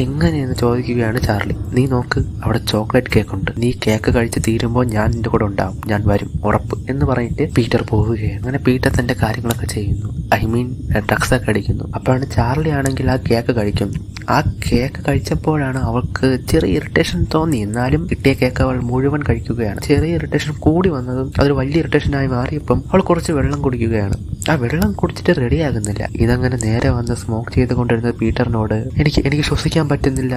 എങ്ങനെയെന്ന് ചോദിക്കുകയാണ് ചാർലി. നീ നോക്ക്, അവിടെ ചോക്ലേറ്റ് കേക്ക് ഉണ്ട്, നീ കേക്ക് കഴിച്ച് തീരുമ്പോൾ ഞാൻ നിന്റെ കൂടെ ഉണ്ടാവും, ഞാൻ വരും ഉറപ്പ് എന്ന് പറഞ്ഞിട്ട് പീറ്റർ പോവുകയാണ്. അങ്ങനെ പീറ്റർ തന്റെ കാര്യങ്ങളൊക്കെ ചെയ്യുന്നു, ഡ്രഗ്സ് ഒക്കെ അടിക്കുന്നു. അപ്പോഴാണ് ചാർലി ആണെങ്കിൽ ആ കേക്ക് കഴിക്കുന്നു. ആ കേക്ക് കഴിച്ചപ്പോഴാണ് അവൾക്ക് ചെറിയ ഇറിറ്റേഷൻ തോന്നി. എന്നാലും കിട്ടിയ കേക്ക് അവൾ മുഴുവൻ കഴിക്കുകയാണ്. ചെറിയ ഇറിറ്റേഷൻ കൂടി വന്നതും അതൊരു വലിയ ഇറിറ്റേഷനായി മാറിയപ്പം അവൾ കുറച്ച് വെള്ളം കുടിക്കുകയാണ്. ആ വെള്ളം കുടിച്ചിട്ട് റെഡിയാകുന്നില്ല. ഇതങ്ങനെ നേരെ വന്ന് സ്മോക്ക് ചെയ്തുകൊണ്ടിരുന്ന പീറ്ററിനോട് എനിക്ക് ശ്വസിക്കാൻ പറ്റുന്നില്ല,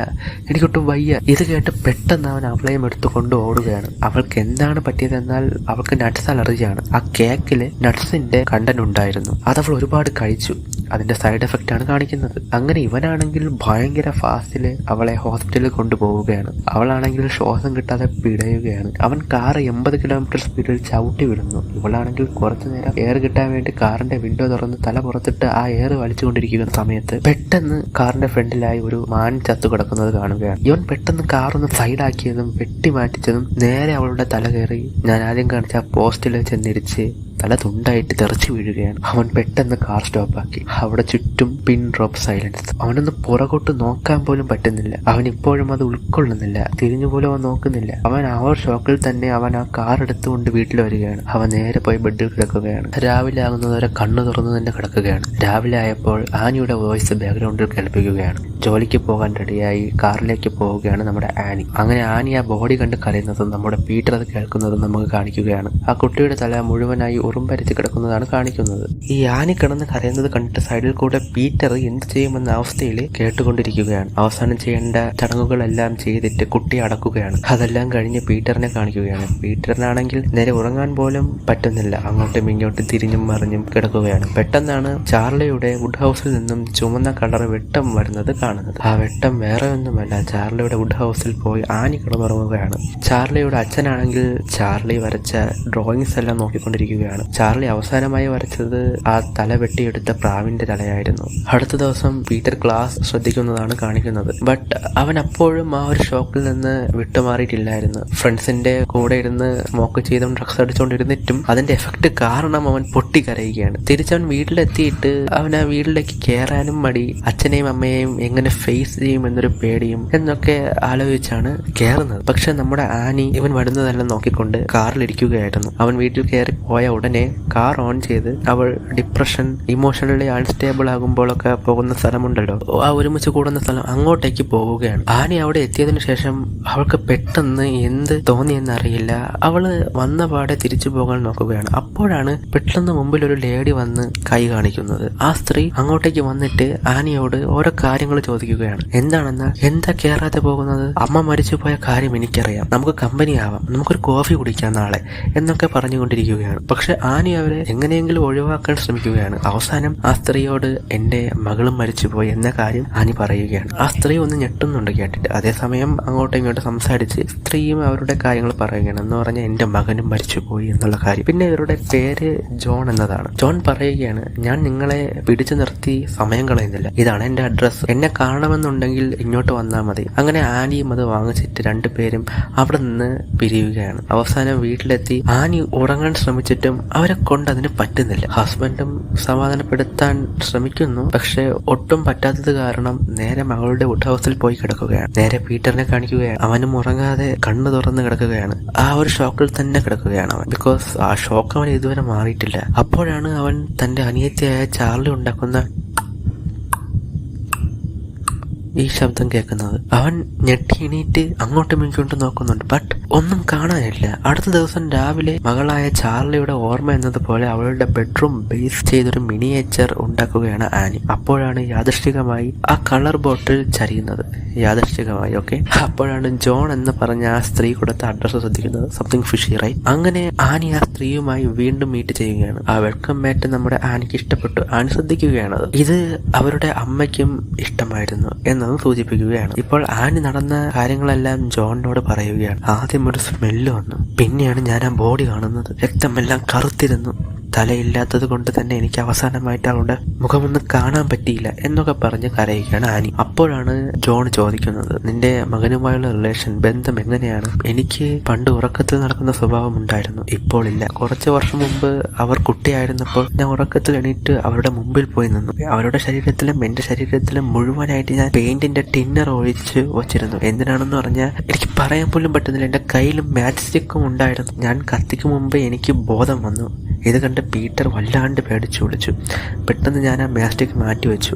എനിക്കൊട്ടും വയ്യ. ഇത് കേട്ട് പെട്ടെന്ന് അവൻ അവളെയും എടുത്തു കൊണ്ട് ഓടുകയാണ്. അവൾക്ക് എന്താണ് പറ്റിയതെന്നാൽ അവൾക്ക് നട്ട്സ് അലർജിയാണ്. ആ കേക്കില് നട്ട്സിന്റെ കണ്ടന്റ് ഉണ്ടായിരുന്നു. അതവൾ ഒരുപാട് കഴിച്ചു. അതിന്റെ സൈഡ് എഫക്റ്റ് ആണ് കാണിക്കുന്നത്. അങ്ങനെ ഇവനാണെങ്കിൽ ഭയങ്കര ഫാസ്റ്റില് അവളെ ഹോസ്പിറ്റലിൽ കൊണ്ടുപോവുകയാണ്. അവളാണെങ്കിൽ ശ്വാസം കിട്ടാതെ പിടയുകയാണ്. അവൻ കാർ 80 കിലോമീറ്റർ സ്പീഡിൽ ചവിട്ടി വിടുന്നു. ഇവളാണെങ്കിൽ കുറച്ചു നേരം എയർ കിട്ടാൻ വേണ്ടി കാറിന്റെ വിൻഡോ തുറന്ന് തല പുറത്തിട്ട് ആ എയർ വലിച്ചുകൊണ്ടിരിക്കുന്ന സമയത്ത് പെട്ടെന്ന് കാറിന്റെ ഫ്രണ്ടിലായി ഒരു മാൻ ചത്തു കിടക്കുന്നത് കാണുകയാണ്. ഇവൻ പെട്ടെന്ന് കാറൊന്ന് സൈഡാക്കിയതും വെട്ടി മാറ്റിച്ചതും നേരെ അവളുടെ തല കയറി ഞാൻ ആദ്യം കാണിച്ച ആ പോസ്റ്റിൽ ചെന്നിടിച്ച് തല തുണ്ടായിട്ട് തെറിച്ചു വീഴുകയാണ്. അവൻ പെട്ടെന്ന് കാർ സ്റ്റോപ്പാക്കി. അവിടെ ചുറ്റും പിൻ ഡ്രോപ്പ് സൈലൻസ്. അവനൊന്ന് പുറകോട്ട് നോക്കാൻ പോലും പറ്റുന്നില്ല. അവൻ ഇപ്പോഴും അത് ഉൾക്കൊള്ളുന്നില്ല. തിരിഞ്ഞുപോലും അവൻ നോക്കുന്നില്ല. അവൻ ആ ഒരു ഷോക്കിൽ തന്നെ അവൻ ആ കാർ എടുത്തുകൊണ്ട് വീട്ടിൽ വരികയാണ്. അവൻ നേരെ പോയി ബെഡിൽ കിടക്കുകയാണ്. രാവിലെ ആകുന്നതുവരെ കണ്ണു തുറന്നു തന്നെ കിടക്കുകയാണ്. രാവിലെ ആയപ്പോൾ ആനിയുടെ വോയിസ് ബാക്ക്ഗ്രൗണ്ടിൽ കേൾപ്പിക്കുകയാണ്. ജോലിക്ക് പോകാൻ റെഡിയായി കാറിലേക്ക് പോവുകയാണ് നമ്മുടെ ആനി. അങ്ങനെ ആനി ആ ബോഡി കണ്ട് കരയുന്നതും നമ്മുടെ പീറ്റർ അത് കേൾക്കുന്നതും നമുക്ക് കാണിക്കുകയാണ്. ആ കുട്ടിയുടെ തല മുഴുവനായി ഉറുമ്പരിച്ച് കിടക്കുന്നതാണ് കാണിക്കുന്നത്. ഈ ആനി കിടന്ന് കരയുന്നത് കണ്ടിട്ട് സൈഡിൽ കൂടെ പീറ്റർ എന്ത് ചെയ്യുമെന്ന അവസ്ഥയിൽ കേട്ടുകൊണ്ടിരിക്കുകയാണ്. അവസാനം ചെയ്യേണ്ട ചടങ്ങുകളെല്ലാം ചെയ്തിട്ട് കുട്ടിയെ അടക്കുകയാണ്. അതെല്ലാം കഴിഞ്ഞ് പീറ്ററിനെ കാണിക്കുകയാണ്. പീറ്ററിനാണെങ്കിൽ നേരെ ഉറങ്ങാൻ പോലും പറ്റുന്നില്ല. അങ്ങോട്ടും ഇങ്ങോട്ടും തിരിഞ്ഞും മറിഞ്ഞും കിടക്കുകയാണ്. പെട്ടെന്നാണ് ചാർലിയുടെ വുഡ് ഹൗസിൽ നിന്നും ചുമന്ന കളർ വെട്ടം വരുന്നത് കാണുന്നത്. ആ വെട്ടം വേറെ ഒന്നുമല്ല, ചാർലിയുടെ വുഡ് ഹൗസിൽ പോയി ആനി കിടന്നുറങ്ങുകയാണ്. ചാർലിയുടെ അച്ഛനാണെങ്കിൽ ചാർലി വരച്ച ഡ്രോയിങ്സ് എല്ലാം നോക്കിക്കൊണ്ടിരിക്കുകയാണ്. ചാർലി അവസാനമായി വരച്ചത് ആ തല വെട്ടിയെടുത്ത പ്രാവിന്റെ തലയായിരുന്നു. അടുത്ത ദിവസം പീറ്റർ ക്ലാസ് ശ്രദ്ധിക്കുന്നതാണ് കാണിക്കുന്നത്. ബട്ട് അവൻ അപ്പോഴും ആ ഒരു ഷോക്കിൽ നിന്ന് വിട്ടുമാറിയിട്ടില്ലായിരുന്നു. ഫ്രണ്ട്സിന്റെ കൂടെ ഇരുന്ന് സ്മോക്ക് ചെയ്തും ഡ്രഗ്സ് അടിച്ചുകൊണ്ടിരുന്നിട്ടും അതിന്റെ എഫക്ട് കാരണം അവൻ പൊട്ടിക്കരയുകയാണ്. തിരിച്ചവൻ വീട്ടിലെത്തിയിട്ട് അവൻ ആ വീട്ടിലേക്ക് കയറാനും മടി, അച്ഛനെയും അമ്മയെയും എങ്ങനെ ഫേസ് ചെയ്യും എന്നൊരു പേടിയും എന്നൊക്കെ ആലോചിച്ചാണ് കയറുന്നത്. പക്ഷെ നമ്മുടെ ആനി ഇവൻ വരുന്നതെല്ലാം നോക്കിക്കൊണ്ട് കാറിലിരിക്കുകയായിരുന്നു. അവൻ വീട്ടിൽ കയറി പോയ ഉടനെ കാർ ഓൺ ചെയ്ത് അവൾ ഡിപ്രഷൻ, ഇമോഷണലി അൺസ്റ്റേബിൾ ആകുമ്പോഴൊക്കെ പോകുന്ന സ്ഥലമുണ്ടല്ലോ, ആ ഒരുമിച്ച് കൂടുന്ന സ്ഥലം, അങ്ങോട്ടേക്ക് പോവുകയാണ്. ആനി അവിടെ എത്തിയതിനു ശേഷം അവൾക്ക് പെട്ടെന്ന് എന്ത് തോന്നിയെന്നറിയില്ല. അവള് വന്ന പാടെ തിരിച്ചു പോകാൻ നോക്കുകയാണ്. അപ്പോഴാണ് പെട്ടെന്ന് മുമ്പിൽ ഒരു ലേഡി വന്ന് കൈ കാണിക്കുന്നത്. ആ സ്ത്രീ അങ്ങോട്ടേക്ക് വന്നിട്ട് ആനിയോട് ഓരോ കാര്യങ്ങൾ ചോദിക്കുകയാണ്. എന്താണെന്നാൽ, എന്താ കേറാതെ പോകുന്നത്? അമ്മ മരിച്ചുപോയ കാര്യം എനിക്കറിയാം, നമുക്ക് കമ്പനി ആവാം, നമുക്കൊരു കോഫി കുടിക്കാം നാളെ എന്നൊക്കെ പറഞ്ഞുകൊണ്ടിരിക്കുകയാണ്. പക്ഷെ ആനി അവരെ എങ്ങനെയെങ്കിലും ഒഴിവാക്കാൻ ശ്രമിക്കുകയാണ്. അവസാനം ആ സ്ത്രീയോട് എന്റെ മകളും മരിച്ചുപോയി എന്ന കാര്യം ആനി പറയുകയാണ്. ആ സ്ത്രീ ഒന്ന് ഞെട്ടുന്നുണ്ട് കേട്ടിട്ട്. അതേസമയം അങ്ങോട്ടും ഇങ്ങോട്ടും സംസാരിച്ച് സ്ത്രീയും അവരുടെ കാര്യങ്ങൾ പറയുകയാണ്. എന്ന് പറഞ്ഞാൽ എന്റെ മകനും മരിച്ചുപോയി എന്നുള്ള കാര്യം. പിന്നെ ഇവരുടെ പേര് ജോൺ എന്നതാണ്. ജോൺ പറയുകയാണ്, ഞാൻ നിങ്ങളെ പിടിച്ചു നിർത്തി സമയം കളയുന്നില്ല, ഇതാണ് എന്റെ അഡ്രസ്സ്, എന്നെ കാണണമെന്നുണ്ടെങ്കിൽ ഇങ്ങോട്ട് വന്നാൽ മതി. അങ്ങനെ ആനിയും അത് വാങ്ങിച്ചിട്ട് രണ്ടുപേരും അവിടെ നിന്ന് പിരിയുകയാണ്. അവസാനം വീട്ടിലെത്തി ആനി ഉറങ്ങാൻ ശ്രമിച്ചിട്ടും അവരെ കൊണ്ട് അതിന് പറ്റുന്നില്ല. ഹസ്ബൻഡും സമാധാനപ്പെടുത്താൻ ശ്രമിക്കുന്നു. പക്ഷെ ഒട്ടും പറ്റാത്തത് കാരണം നേരെ മകളുടെ വുഡ് ഹൗസിൽ പോയി കിടക്കുകയാണ്. നേരെ പീറ്ററിനെ കാണിക്കുകയാണ്. അവനും ഉറങ്ങാതെ കണ്ണു തുറന്ന് കിടക്കുകയാണ്. ആ ഒരു ഷോക്കിൽ തന്നെ കിടക്കുകയാണ് അവൻ. ബിക്കോസ് ആ ഷോക്ക് അവൻ ഇതുവരെ മാറിയിട്ടില്ല. അപ്പോഴാണ് അവൻ തന്റെ അനിയത്തിയായ ചാർലി ഉണ്ടാക്കുന്ന ഈ ശബ്ദം കേൾക്കുന്നത്. അവൻ ഞെട്ടി എണീറ്റ് അങ്ങോട്ടും ഇങ്ങോട്ടും നോക്കുന്നുണ്ട്. ബട്ട് ഒന്നും കാണാനില്ല. അടുത്ത ദിവസം രാവിലെ മകളായ ചാർലിയുടെ ഓർമ്മ എന്നതുപോലെ അവളുടെ ബെഡ്റൂം ബേസ് ചെയ്തൊരു മിനിയേച്ചർ ഉണ്ടാക്കുകയാണ് ആനി. അപ്പോഴാണ് യാദൃശ്ചികമായി ആ കളർ ബോട്ടിൽ ചരിയുന്നത്. യാദൃശ്ചികമായി, ഓക്കെ. അപ്പോഴാണ് ജോൺ എന്ന് പറഞ്ഞ ആ സ്ത്രീ കൊടുത്ത അഡ്രസ് ശ്രദ്ധിക്കുന്നത്. Something fishy, right? അങ്ങനെ ആനി ആ സ്ത്രീയുമായി വീണ്ടും മീറ്റ് ചെയ്യുകയാണ്. ആ വെൽക്കം മാറ്റ് നമ്മുടെ ആനിക്ക് ഇഷ്ടപ്പെട്ടു. ആനി ശ്രദ്ധിക്കുകയാണത്. ഇത് അവരുടെ അമ്മയ്ക്കും ഇഷ്ടമായിരുന്നു എന്ന് സൂചിപ്പിക്കുകയാണ്. ഇപ്പോൾ ആനി നടന്ന കാര്യങ്ങളെല്ലാം ജോണിനോട് പറയുകയാണ്. ആദ്യം ഒരു സ്മെല്ല് വന്നു, പിന്നെയാണ് ഞാൻ ആ ബോഡി കാണുന്നത്. രക്തമെല്ലാം കറുത്തിരുന്നു. തലയില്ലാത്തത് കൊണ്ട് തന്നെ എനിക്ക് അവസാനമായിട്ട് അവളുടെ മുഖമൊന്നും കാണാൻ പറ്റിയില്ല എന്നൊക്കെ പറഞ്ഞ് കരയുകയാണ് ആനി. അപ്പോഴാണ് ജോൺ ചോദിക്കുന്നത്, നിന്റെ മകനുമായുള്ള റിലേഷൻ, ബന്ധം എങ്ങനെയാണ്? എനിക്ക് പണ്ട് ഉറക്കത്തിൽ നടക്കുന്ന സ്വഭാവം ഉണ്ടായിരുന്നു, ഇപ്പോൾ ഇല്ല. കുറച്ച് വർഷം മുമ്പ് അവർ കുട്ടിയായിരുന്നപ്പോൾ ഞാൻ ഉറക്കത്തിൽ എണീറ്റ് അവരുടെ മുമ്പിൽ പോയി നിന്നു. അവരുടെ ശരീരത്തിലും എന്റെ ശരീരത്തിലും മുഴുവനായിട്ട് ഞാൻ പെയിന്റിന്റെ ടിന്നർ ഒഴിച്ച് വച്ചിരുന്നു. എന്തിനാണെന്ന് പറഞ്ഞാൽ എനിക്ക് പറയാൻ പോലും പറ്റുന്നില്ല. എന്റെ കയ്യിലും മാച്ച് സ്റ്റിക്കും ഉണ്ടായിരുന്നു. ഞാൻ കത്തിക്ക് മുമ്പ് എനിക്ക് ബോധം വന്നു. ഇത് കണ്ട് പീറ്റർ വല്ലാണ്ട് പേടിച്ചു വിളിച്ചു. പെട്ടെന്ന് ഞാൻ ആ മാസ്റ്റിക് മാറ്റി വെച്ചു.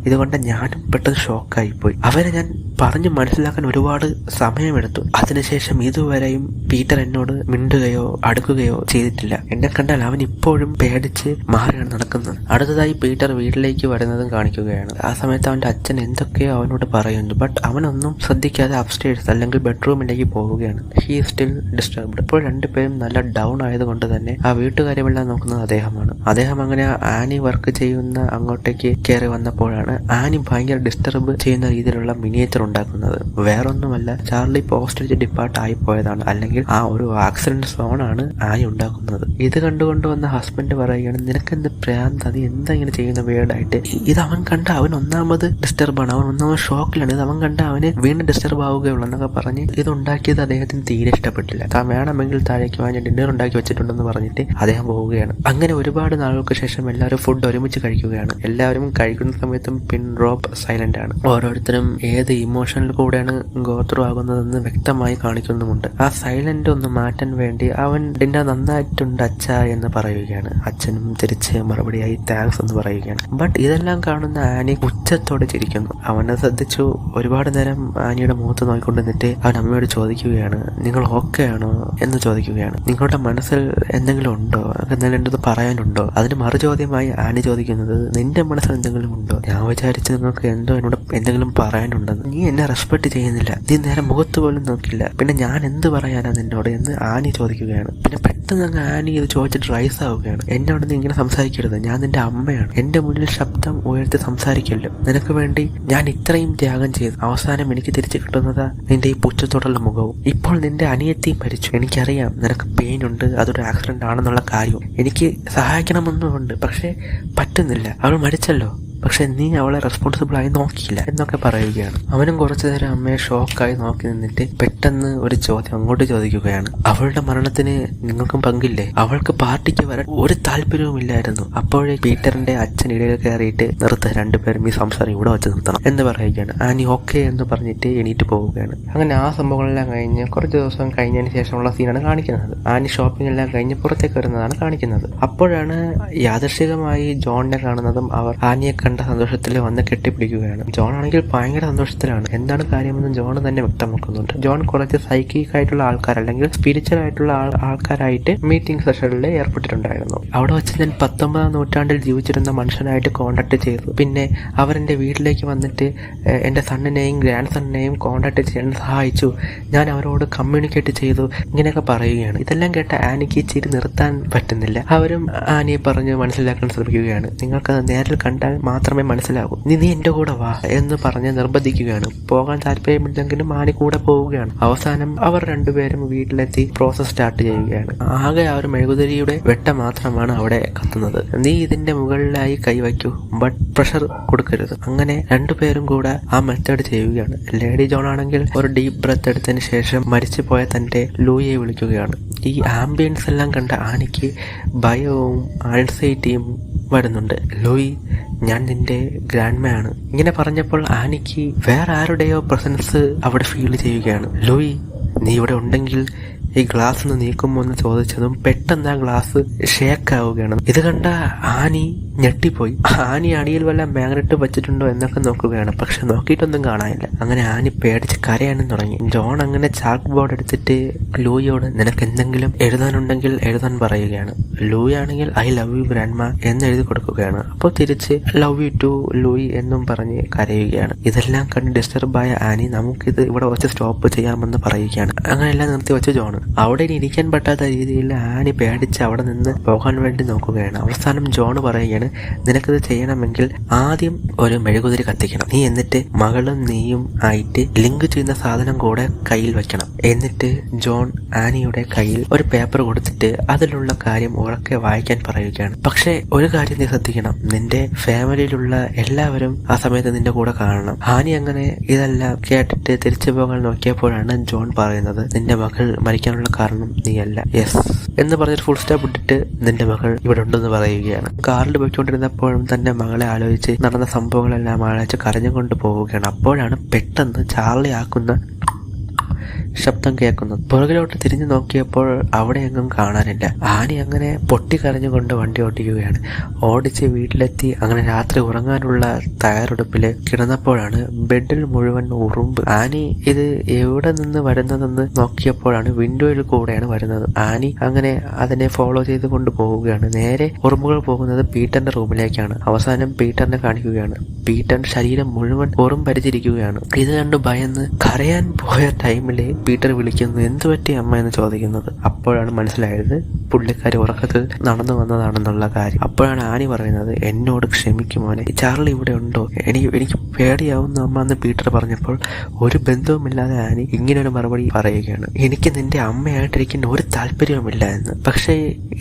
ഇതുകൊണ്ട് ഞാനും പെട്ടെന്ന് ഷോക്കായിപ്പോയി. അവരെ ഞാൻ പറഞ്ഞു മനസ്സിലാക്കാൻ ഒരുപാട് സമയമെടുത്തു. അതിനുശേഷം ഇതുവരെയും പീറ്റർ എന്നോട് മിണ്ടുകയോ അടുക്കുകയോ ചെയ്തിട്ടില്ല. എന്നെ കണ്ടാൽ അവൻ ഇപ്പോഴും പേടിച്ച് മാറിയാണ് നടക്കുന്നത്. അടുത്തതായി പീറ്റർ വീട്ടിലേക്ക് വരുന്നതും കാണിക്കുകയാണ്. ആ സമയത്ത് അവന്റെ അച്ഛൻ എന്തൊക്കെയോ അവനോട് പറയുന്നു. ബട്ട് അവനൊന്നും ശ്രദ്ധിക്കാതെ അപ്സ്റ്റേഴ്സ് അല്ലെങ്കിൽ ബെഡ്റൂമിലേക്ക് പോവുകയാണ്. He still disturbed. ഇപ്പോൾ രണ്ടുപേരും നല്ല ഡൗൺ ആയതുകൊണ്ട് തന്നെ ആ വീട്ടുകാര്യമെല്ലാം നോക്കുന്നത് അദ്ദേഹമാണ്. അദ്ദേഹം അങ്ങനെ ആനി വർക്ക് ചെയ്യുന്ന അങ്ങോട്ടേക്ക് കയറി വന്നപ്പോഴാണ് ആനി ഭയങ്കര ഡിസ്റ്റർബ് ചെയ്യുന്ന രീതിയിലുള്ള മിനിയേച്ചർ ഉണ്ടാക്കുന്നത്. വേറൊന്നുമല്ല, ചാർലി പോസ്റ്റേജ് ഡിപ്പാർട്ട് ആയി പോയതാണ്, അല്ലെങ്കിൽ ആ ഒരു ആക്സിഡന്റ് സോണാണ് ആനി ഉണ്ടാക്കുന്നത്. ഇത് കണ്ടുകൊണ്ട് വന്ന ഹസ്ബൻഡ് പറയുകയാണ്, നിനക്കെന്ത് പ്രാന്ത്, അത് എന്താ ഇങ്ങനെ ചെയ്യുന്ന വേർഡായിട്ട്? ഇത് അവൻ കണ്ട അവൻ ഒന്നാമത് ഡിസ്റ്റർബാണ്, അവൻ ഒന്നാമത് ഷോക്കിലാണ്. ഇത് അവൻ കണ്ട അവന് വീണ്ടും ഡിസ്റ്റർബ് ആവുകയുള്ളൂ എന്നൊക്കെ പറഞ്ഞ് ഇതുണ്ടാക്കിയത് അദ്ദേഹത്തിന് തീരെ ഇഷ്ടപ്പെട്ടില്ല. താൻ വേണമെങ്കിൽ താഴേക്ക് വാങ്ങി ഡിന്നർ ഉണ്ടാക്കി വെച്ചിട്ടുണ്ടെന്ന് പറഞ്ഞിട്ട് അദ്ദേഹം പോവുകയാണ്. അങ്ങനെ ഒരുപാട് നാളുകൾക്ക് ശേഷം എല്ലാവരും ഫുഡ് ഒരുമിച്ച് കഴിക്കുകയാണ്. എല്ലാവരും കഴിക്കുന്ന സമയത്തും പിൻ ഡ്രോപ്പ് സൈലന്റ് ആണ്. ഓരോരുത്തരും ഏത് ഇമോഷനിൽ കൂടെയാണ് ഗോത്രൂ ആകുന്നതെന്ന് വ്യക്തമായി കാണിക്കുന്നുമുണ്ട്. ആ സൈലന്റ് ഒന്ന് മാറ്റാൻ വേണ്ടി അവൻ ഡിന്നർ നന്നായിട്ടുണ്ട് അച്ഛ എന്ന് പറയുകയാണ്. അച്ഛനും തിരിച്ച് മറുപടിയായി താങ്ക്സ് എന്ന് പറയുകയാണ്. ബട്ട് ഇതെല്ലാം കാണുന്ന ആനി ഉച്ചത്തോടെ ചിരിക്കുന്നു. അവനെ ശ്രദ്ധിച്ചു. ഒരുപാട് നേരം ആനിയുടെ മുഖത്ത് നോക്കിക്കൊണ്ട് നിന്നിട്ട് അവൻ അമ്മയോട് ചോദിക്കുകയാണ്, നിങ്ങൾ ഓക്കെ ആണോ എന്ന് ചോദിക്കുകയാണ്. നിങ്ങളുടെ മനസ്സിൽ എന്തെങ്കിലും ഉണ്ടോ, എന്തെങ്കിലും എന്ത് പറയാനുണ്ടോ? അതിന് മറുചോദ്യമായി ആനി ചോദിക്കുന്നത്, നിന്റെ മനസ്സിൽ എന്തെങ്കിലും ഉണ്ടോ? ഞാൻ വിചാരിച്ചു നിങ്ങൾക്ക് എന്തോ എന്നോട് എന്തെങ്കിലും പറയാനുണ്ടെന്ന്. നീ എന്നെ റെസ്പെക്ട് ചെയ്യുന്നില്ല, നീ നേരെ മുഖത്ത് പോലും നോക്കില്ല, പിന്നെ ഞാൻ എന്ത് പറയാനാ നിന്നോട് എന്ന് ആനി ചോദിക്കുകയാണ്. പിന്നെ പെട്ടെന്ന് അങ്ങ് ആനി ഇത് ചോദിച്ചിട്ട് റൈസ് ആവുകയാണ്. എന്നോട് നീ ഇങ്ങനെ സംസാരിക്കരുത്, ഞാൻ നിന്റെ അമ്മയാണ്, എന്റെ മുന്നിൽ ശബ്ദം ഉയർത്തി സംസാരിക്കല്ലോ. നിനക്ക് വേണ്ടി ഞാൻ ഇത്രയും ത്യാഗം ചെയ്തു, അവസാനം എനിക്ക് തിരിച്ചു കിട്ടുന്നതാ നിന്റെ ഈ പുച്ഛത്തോടുള്ള മുഖവും. ഇപ്പോൾ നിന്റെ അനിയത്തിയും മരിച്ചു, എനിക്കറിയാം നിനക്ക് പെയിൻ ഉണ്ട്, അതൊരു ആക്സിഡന്റ് ആണെന്നുള്ള കാര്യവും എനിക്ക് സഹായിക്കണമെന്നുണ്ട്, പക്ഷെ പറ്റുന്നില്ല. അവൾ മരിച്ചല്ലോ, പക്ഷെ നീ അവളെ റെസ്പോൺസിബിൾ ആയി നോക്കിയില്ല എന്നൊക്കെ പറയുകയാണ്. അവനും കുറച്ചു നേരം അമ്മയെ ഷോക്കായി നോക്കി നിന്നിട്ട് പെട്ടെന്ന് ഒരു ചോദ്യം അങ്ങോട്ട് ചോദിക്കുകയാണ്, അവളുടെ മരണത്തിന് നിങ്ങൾക്കും പങ്കില്ലേ? അവൾക്ക് പാർട്ടിക്ക് വരാൻ ഒരു താല്പര്യവും ഇല്ലായിരുന്നു. അപ്പോഴേ പീറ്ററിന്റെ അച്ഛൻ ഇടയിൽ കയറിയിട്ട് നിർത്ത, രണ്ടുപേരും ഈ സംസാരം ഇവിടെ വെച്ച് നിർത്തണം എന്ന് പറയുകയാണ്. ആനി ഓക്കെ എന്ന് പറഞ്ഞിട്ട് എണീറ്റ് പോവുകയാണ്. അങ്ങനെ ആ സംഭവങ്ങളെല്ലാം കഴിഞ്ഞ് കുറച്ച് ദിവസം കഴിഞ്ഞതിന് ശേഷമുള്ള സീനാണ് കാണിക്കുന്നത്. ആനി ഷോപ്പിംഗ് എല്ലാം കഴിഞ്ഞ് പുറത്തേക്ക് വരുന്നതാണ് കാണിക്കുന്നത്. അപ്പോഴാണ് യാദൃശ്ചികമായി ജോണിനെ കാണുന്നതും അവർ ആനിയെ കണ്ട സന്തോഷത്തിൽ വന്ന് കെട്ടിപ്പിടിക്കുകയാണ്. ജോൺ ആണെങ്കിൽ ഭയങ്കര സന്തോഷത്തിലാണ്. എന്താണ് കാര്യമെന്ന് ജോൺ തന്നെ വ്യക്തമാക്കുന്നുണ്ട്. ജോൺ കുറച്ച് സൈക്കിക് ആയിട്ടുള്ള ആൾക്കാർ അല്ലെങ്കിൽ സ്പിരിച്വൽ ആയിട്ടുള്ള ആൾക്കാരായിട്ട് മീറ്റിംഗ് സെഷനിൽ ഏർപ്പെട്ടിട്ടുണ്ടായിരുന്നു. അവിടെ വെച്ച് ഞാൻ 19ാം നൂറ്റാണ്ടിൽ ജീവിച്ചിരുന്ന മനുഷ്യനായിട്ട് കോണ്ടാക്ട് ചെയ്തു. പിന്നെ അവരെന്റെ വീട്ടിലേക്ക് വന്നിട്ട് എന്റെ സണ്ണിനെയും ഗ്രാൻഡ് സണ്ണിനെയും കോണ്ടാക്ട് ചെയ്യാൻ സഹായിച്ചു. ഞാൻ അവരോട് കമ്മ്യൂണിക്കേറ്റ് ചെയ്തു. ഇങ്ങനെയൊക്കെ പറയുകയാണ്. ഇതെല്ലാം കേട്ട ആനിക്ക് ചിരി നിർത്താൻ പറ്റുന്നില്ല. അവരും ആനിയെ പറഞ്ഞ് മനസ്സിലാക്കാൻ ശ്രമിക്കുകയാണ്. നിങ്ങൾക്കത് നേരിൽ കണ്ടാൽ മാത്രമേ മനസ്സിലാകൂ, നീ എന്റെ കൂടെ വാ എന്ന് പറഞ്ഞ് നിർബന്ധിക്കുകയാണ്. പോകാൻ താല്പര്യമില്ലെങ്കിലും ആനി കൂടെ പോവുകയാണ്. അവസാനം അവർ രണ്ടുപേരും വീട്ടിലെത്തി പ്രോസസ് സ്റ്റാർട്ട് ചെയ്യുകയാണ്. ആകെ ആ ഒരു മെഴുകുതിരിയുടെ വെട്ട മാത്രമാണ് അവിടെ കത്തുന്നത്. നീ ഇതിന്റെ മുകളിലായി കൈവയ്ക്കൂ, ബട്ട് പ്രഷർ കൊടുക്കരുത്. അങ്ങനെ രണ്ടുപേരും കൂടെ ആ മെത്തേഡ് ചെയ്യുകയാണ്. ലേഡി ജോൺ ആണെങ്കിൽ ഒരു ഡീപ് ബ്രെത്ത് എടുത്തതിന് ശേഷം മരിച്ചുപോയ തന്റെ ലൂയിയെ വിളിക്കുകയാണ്. ഈ ആംബിയൻസ് എല്ലാം കണ്ട ആനിക്ക് ഭയവും ആൻസൈറ്റിയും വരുന്നുണ്ട്. ലൂയി, ഞാൻ നിന്റെ ഗ്രാൻഡ്മയാണ്. ഇങ്ങനെ പറഞ്ഞപ്പോൾ ആനിക്ക് വേറെ ആരുടെയോ പ്രസൻസ് അവിടെ ഫീൽ ചെയ്യുകയാണ്. ലൂയി, നീ ഇവിടെ ഉണ്ടെങ്കിൽ ഈ ഗ്ലാസ് ഒന്ന് നീക്കുമോ എന്ന് ചോദിച്ചതും പെട്ടെന്ന് ആ ഗ്ലാസ് ഷേക്ക് ആവുകയാണ്. ഇത് കണ്ട ആനി ഞെട്ടിപ്പോയി. ആനി അടിയിൽ വല്ല മാഗ്നറ്റ് വെച്ചിട്ടുണ്ടോ എന്നൊക്കെ നോക്കുകയാണ്. പക്ഷെ നോക്കിയിട്ടൊന്നും കാണാനില്ല. അങ്ങനെ ആനി പേടിച്ച് കരയാനും തുടങ്ങി. ജോൺ അങ്ങനെ ചാക്ക് ബോർഡ് എടുത്തിട്ട് ലൂയിയോട് നിനക്ക് എന്തെങ്കിലും എഴുതാനുണ്ടെങ്കിൽ എഴുതാൻ പറയുകയാണ്. ലൂയി ആണെങ്കിൽ ഐ ലവ് യു ഗ്രാൻഡ്മ എന്ന് എഴുതി കൊടുക്കുകയാണ്. അപ്പോൾ തിരിച്ച് ലവ് യു ടു ലൂയി എന്നും പറഞ്ഞ് കരയുകയാണ്. ഇതെല്ലാം കണ്ട് ഡിസ്റ്റർബായ ആനി നമുക്കിത് ഇവിടെ വെച്ച് സ്റ്റോപ്പ് ചെയ്യാമെന്ന് പറയുകയാണ്. അങ്ങനെ എല്ലാം നിർത്തി വെച്ച് ജോൺ അവിടെ ഇരിക്കാൻ പറ്റാത്ത രീതിയിൽ ആനി പേടിച്ച് അവിടെ നിന്ന് പോകാൻ വേണ്ടി നോക്കുകയാണ്. അവസാനം ജോൺ പറയുകയാണ്, നിനക്കിത് ചെയ്യണമെങ്കിൽ ആദ്യം ഒരു മെഴുകുതിരി കത്തിക്കണം. നീ എന്നിട്ട് മകളും നീയും ആയിട്ട് ലിങ്ക് ചെയ്യുന്ന സാധനം കൂടെ കയ്യിൽ വെക്കണം. എന്നിട്ട് ജോൺ ആനിയുടെ കയ്യിൽ ഒരു പേപ്പർ കൊടുത്തിട്ട് അതിലുള്ള കാര്യം ഉറക്കെ വായിക്കാൻ പറയുകയാണ്. പക്ഷെ ഒരു കാര്യം നീ ശ്രദ്ധിക്കണം, നിന്റെ ഫാമിലിയിലുള്ള എല്ലാവരും ആ സമയത്ത് നിന്റെ കൂടെ കാണണം. ആനി അങ്ങനെ ഇതെല്ലാം കേട്ടിട്ട് തിരിച്ചു പോകാൻ നോക്കിയപ്പോഴാണ് ജോൺ പറയുന്നത്, നിന്റെ മകൾ മരിക്കാനുള്ള കാരണം നീയല്ല. യെസ് എന്ന് പറഞ്ഞൊരു ഫുൾ സ്റ്റോപ്പ് ഇട്ടിട്ട് നിന്റെ മകൾ ഇവിടെ ഉണ്ടെന്ന് പറയുകയാണ്. കാറിൽ പോയിക്കൊണ്ടിരുന്നപ്പോഴും തന്റെ മകളെ ആലോചിച്ച് നടന്ന സംഭവങ്ങളെല്ലാം ആലോചിച്ച് കരഞ്ഞുകൊണ്ട് പോവുകയാണ്. അപ്പോഴാണ് പെട്ടെന്ന് ചാർലി ആക്കുന്ന ശബ്ദം കേൾക്കുന്നത്. പുറകിലോട്ട് തിരിഞ്ഞു നോക്കിയപ്പോൾ അവിടെ എങ്ങും കാണാനില്ല. ആനി അങ്ങനെ പൊട്ടിക്കരഞ്ഞുകൊണ്ട് വണ്ടി ഓടിക്കുകയാണ്. ഓടിച്ച് വീട്ടിലെത്തി അങ്ങനെ രാത്രി ഉറങ്ങാനുള്ള തയ്യാറെടുപ്പില് കിടന്നപ്പോഴാണ് ബെഡിൽ മുഴുവൻ ഉറുമ്പ്. ആനി ഇത് എവിടെ നിന്ന് വരുന്നതെന്ന് നോക്കിയപ്പോഴാണ് വിൻഡോയിൽ കൂടെയാണ് വരുന്നത്. ആനി അങ്ങനെ അതിനെ ഫോളോ ചെയ്ത് കൊണ്ട് പോവുകയാണ്. നേരെ ഉറുമ്പുകൾ പോകുന്നത് പീറ്ററിന്റെ റൂമിലേക്കാണ്. അവസാനം പീറ്ററിനെ കാണിക്കുകയാണ്. പീറ്ററിന്റെ ശരീരം മുഴുവൻ ഉറുമ്പരിച്ചിരിക്കുകയാണ്. ഇത് കണ്ട് ഭയന്ന് കരയാൻ പോയ ടൈമില് പീറ്റർ വിളിക്കുന്നു, എന്തു പറ്റി അമ്മ എന്ന് ചോദിക്കുന്നത്. അപ്പോഴാണ് മനസ്സിലായത് പുള്ളിക്കാരി ഉറക്കത്തിൽ നടന്നു വന്നതാണെന്നുള്ള കാര്യം. അപ്പോഴാണ് ആനി പറയുന്നത്, എന്നോട് ക്ഷമിക്കുമോനെ, ചാർലി ഇവിടെ ഉണ്ടോ, എനിക്ക് പേടിയാവുന്ന അമ്മ എന്ന് പീറ്റർ പറഞ്ഞപ്പോൾ ഒരു ബന്ധവുമില്ലാതെ ആനി ഇങ്ങനൊരു മറുപടി പറയുകയാണ്, എനിക്ക് നിന്റെ അമ്മയായിട്ടിരിക്കുന്ന ഒരു താല്പര്യവുമില്ല എന്ന്. പക്ഷേ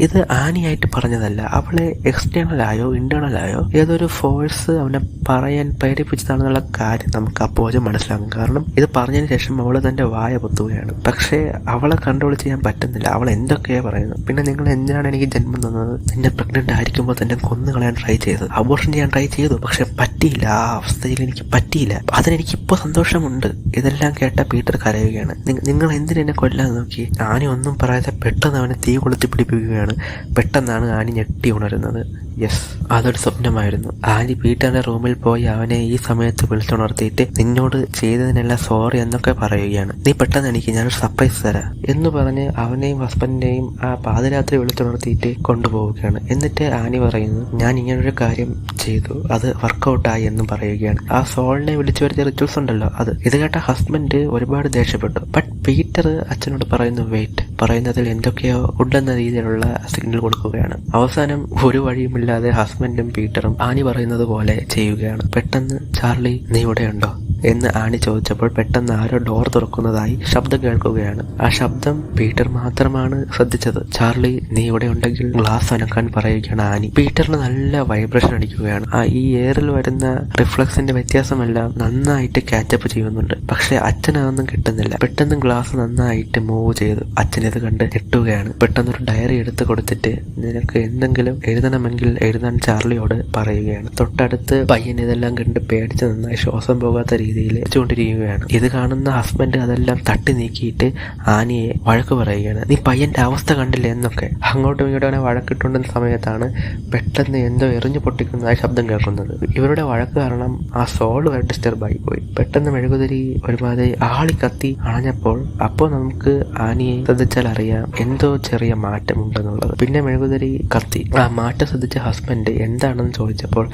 ഇത് ആനിയായിട്ട് പറഞ്ഞതല്ല, അവളെ എക്സ്റ്റേണൽ ആയോ ഇന്റേണൽ ആയോ ഏതൊരു ഫോഴ്സ് അവനെ പറയാൻ പ്രേരിപ്പിച്ചതാണെന്നുള്ള കാര്യം നമുക്ക് അപ്പോഴും മനസ്സിലാകും. കാരണം ഇത് പറഞ്ഞതിന് ശേഷം അവള് തന്റെ വായ പൊത്തി. കത്തുകയാണ്. പക്ഷേ അവളെ കൺട്രോൾ ചെയ്യാൻ പറ്റുന്നില്ല. അവൾ എന്തൊക്കെയാ പറയുന്നു. പിന്നെ നിങ്ങൾ എന്തിനാണ് എനിക്ക് ജന്മം തന്നത്? എന്നെ പ്രഗ്നന്റ് ആയിരിക്കുമ്പോൾ തന്നെ കൊന്നു കളയാൻ ട്രൈ ചെയ്തത്, അബോർഷൻ ചെയ്യാൻ ട്രൈ ചെയ്തു, പക്ഷെ പറ്റിയില്ല. ആ അവസ്ഥയിൽ എനിക്ക് പറ്റിയില്ല. അതിനെനിക്കിപ്പോൾ സന്തോഷമുണ്ട്. ഇതെല്ലാം കേട്ട പീറ്റർ കരയുകയാണ്. നിങ്ങൾ എന്തിനെന്നെ കൊല്ലാൻ നോക്കി? ആനി ഒന്നും പറയാതെ പെട്ടെന്ന് അവനെ തീ കൊളുത്തി പിടിപ്പിക്കുകയാണ്. പെട്ടെന്നാണ് ആനി ഞെട്ടി ഉണരുന്നത്. യെസ്, അതൊരു സ്വപ്നമായിരുന്നു. ആനി പീറ്ററിന്റെ റൂമിൽ പോയി അവനെ ഈ സമയത്ത് വിളിച്ചുണർത്തിയിട്ട് നിന്നോട് ചെയ്തതിനെല്ലാം സോറി എന്നൊക്കെ പറയുകയാണ്. നീ പെട്ടെന്ന് എനിക്ക് ഞാനൊരു സർപ്രൈസ് തരാം എന്ന് പറഞ്ഞ് അവനെയും ഹസ്ബൻഡിനെയും ആ പാതിരാത്രി വിളിച്ചുണർത്തിയിട്ട് കൊണ്ടുപോവുകയാണ്. എന്നിട്ട് ആനി പറയുന്നു, ഞാൻ ഇങ്ങനൊരു കാര്യം ചെയ്തു, അത് വർക്കൗട്ടായി എന്നും പറയുകയാണ്. ആ സോളിനെ വിളിച്ചു വരുത്തിയ റിച്വൽസ് ഉണ്ടല്ലോ അത്. ഇത് കേട്ട ഹസ്ബൻഡ് ഒരുപാട് ദേഷ്യപ്പെട്ടു. ബട്ട് പീറ്റർ അച്ഛനോട് പറയുന്നു വെയിറ്റ്, പറയുന്നതിൽ എന്തൊക്കെയോ ഉണ്ടെന്ന രീതിയിലുള്ള സിഗ്നൽ കൊടുക്കുകയാണ്. അവസാനം ഒരു വഴിയുമില്ലാതെ ഹസ്ബൻഡും പീറ്ററും ആനി പറയുന്നത് പോലെ ചെയ്യുകയാണ്. പെട്ടെന്ന് ചാർലി നീ ഇവിടെയുണ്ടോ എന്ന് ആനി ചോദിച്ചപ്പോൾ പെട്ടെന്ന് ആരോ ഡോർ തുറക്കുന്നതായി ശബ്ദം കേൾക്കുകയാണ്. ആ ശബ്ദം പീറ്റർ മാത്രമാണ് ശ്രദ്ധിച്ചത്. ചാർലി നീ ഇവിടെ ഉണ്ടെങ്കിൽ ഗ്ലാസ് അനക്കാൻ പറയുകയാണ് ആനി. പീറ്ററിന് നല്ല വൈബ്രേഷൻ അടിക്കുകയാണ്. ഈ എയറിൽ വരുന്ന റിഫ്ലക്സിന്റെ വ്യത്യാസമെല്ലാം നന്നായിട്ട് ക്യാച്ചപ്പ് ചെയ്യുന്നുണ്ട്. പക്ഷെ അച്ഛനതൊന്നും കിട്ടുന്നില്ല. പെട്ടെന്ന് ഗ്ലാസ് നന്നായിട്ട് മൂവ് ചെയ്തു. അച്ഛനത് കണ്ട് ഞെട്ടുകയാണ്. പെട്ടെന്നൊരു ഡയറി എടുത്ത് കൊടുത്തിട്ട് നിനക്ക് എന്തെങ്കിലും എഴുതണമെങ്കിൽ എഴുതാൻ ചാർലിയോട് പറയുകയാണ്. തൊട്ടടുത്ത് പയ്യൻ ഇതെല്ലാം കണ്ട് പേടിച്ച് നന്നായി ശ്വാസം പോകാത്ത രീതിയിൽ വെച്ചുകൊണ്ടിരിക്കുകയാണ്. ഇത് കാണുന്ന ഹസ്ബൻഡ് അതെല്ലാം തട്ടി നീക്കിയിട്ട് ആനിയെ വഴക്ക് പറയുകയാണ്. നീ പയ്യന്റെ അവസ്ഥ കണ്ടില്ലേ എന്നൊക്കെ. അങ്ങോട്ടും ഇങ്ങോട്ടും വഴക്കിട്ടുണ്ടെന്ന സമയത്താണ് പെട്ടെന്ന് എന്തോ എറിഞ്ഞു പൊട്ടിക്കുന്നതായി ശബ്ദം കേൾക്കുന്നത്. ഇവരുടെ വഴക്ക് കാരണം ആ സോൾ വരെ ഡിസ്റ്റർബ് ആയി പോയി. പെട്ടെന്ന് മെഴുകുതിരി ഒരുമാതിരി ആളി കത്തി അണഞ്ഞപ്പോൾ അപ്പോൾ നമുക്ക് ആനിയെ ശ്രദ്ധിച്ചാൽ അറിയാം എന്തോ ചെറിയ മാറ്റമുണ്ടെന്നുള്ളത്. പിന്നെ മെഴുകുതിരി കത്തി. ആ മാറ്റം ശ്രദ്ധിച്ച ഹസ്ബൻഡ് എന്താണെന്ന് ചോദിച്ചപ്പോൾ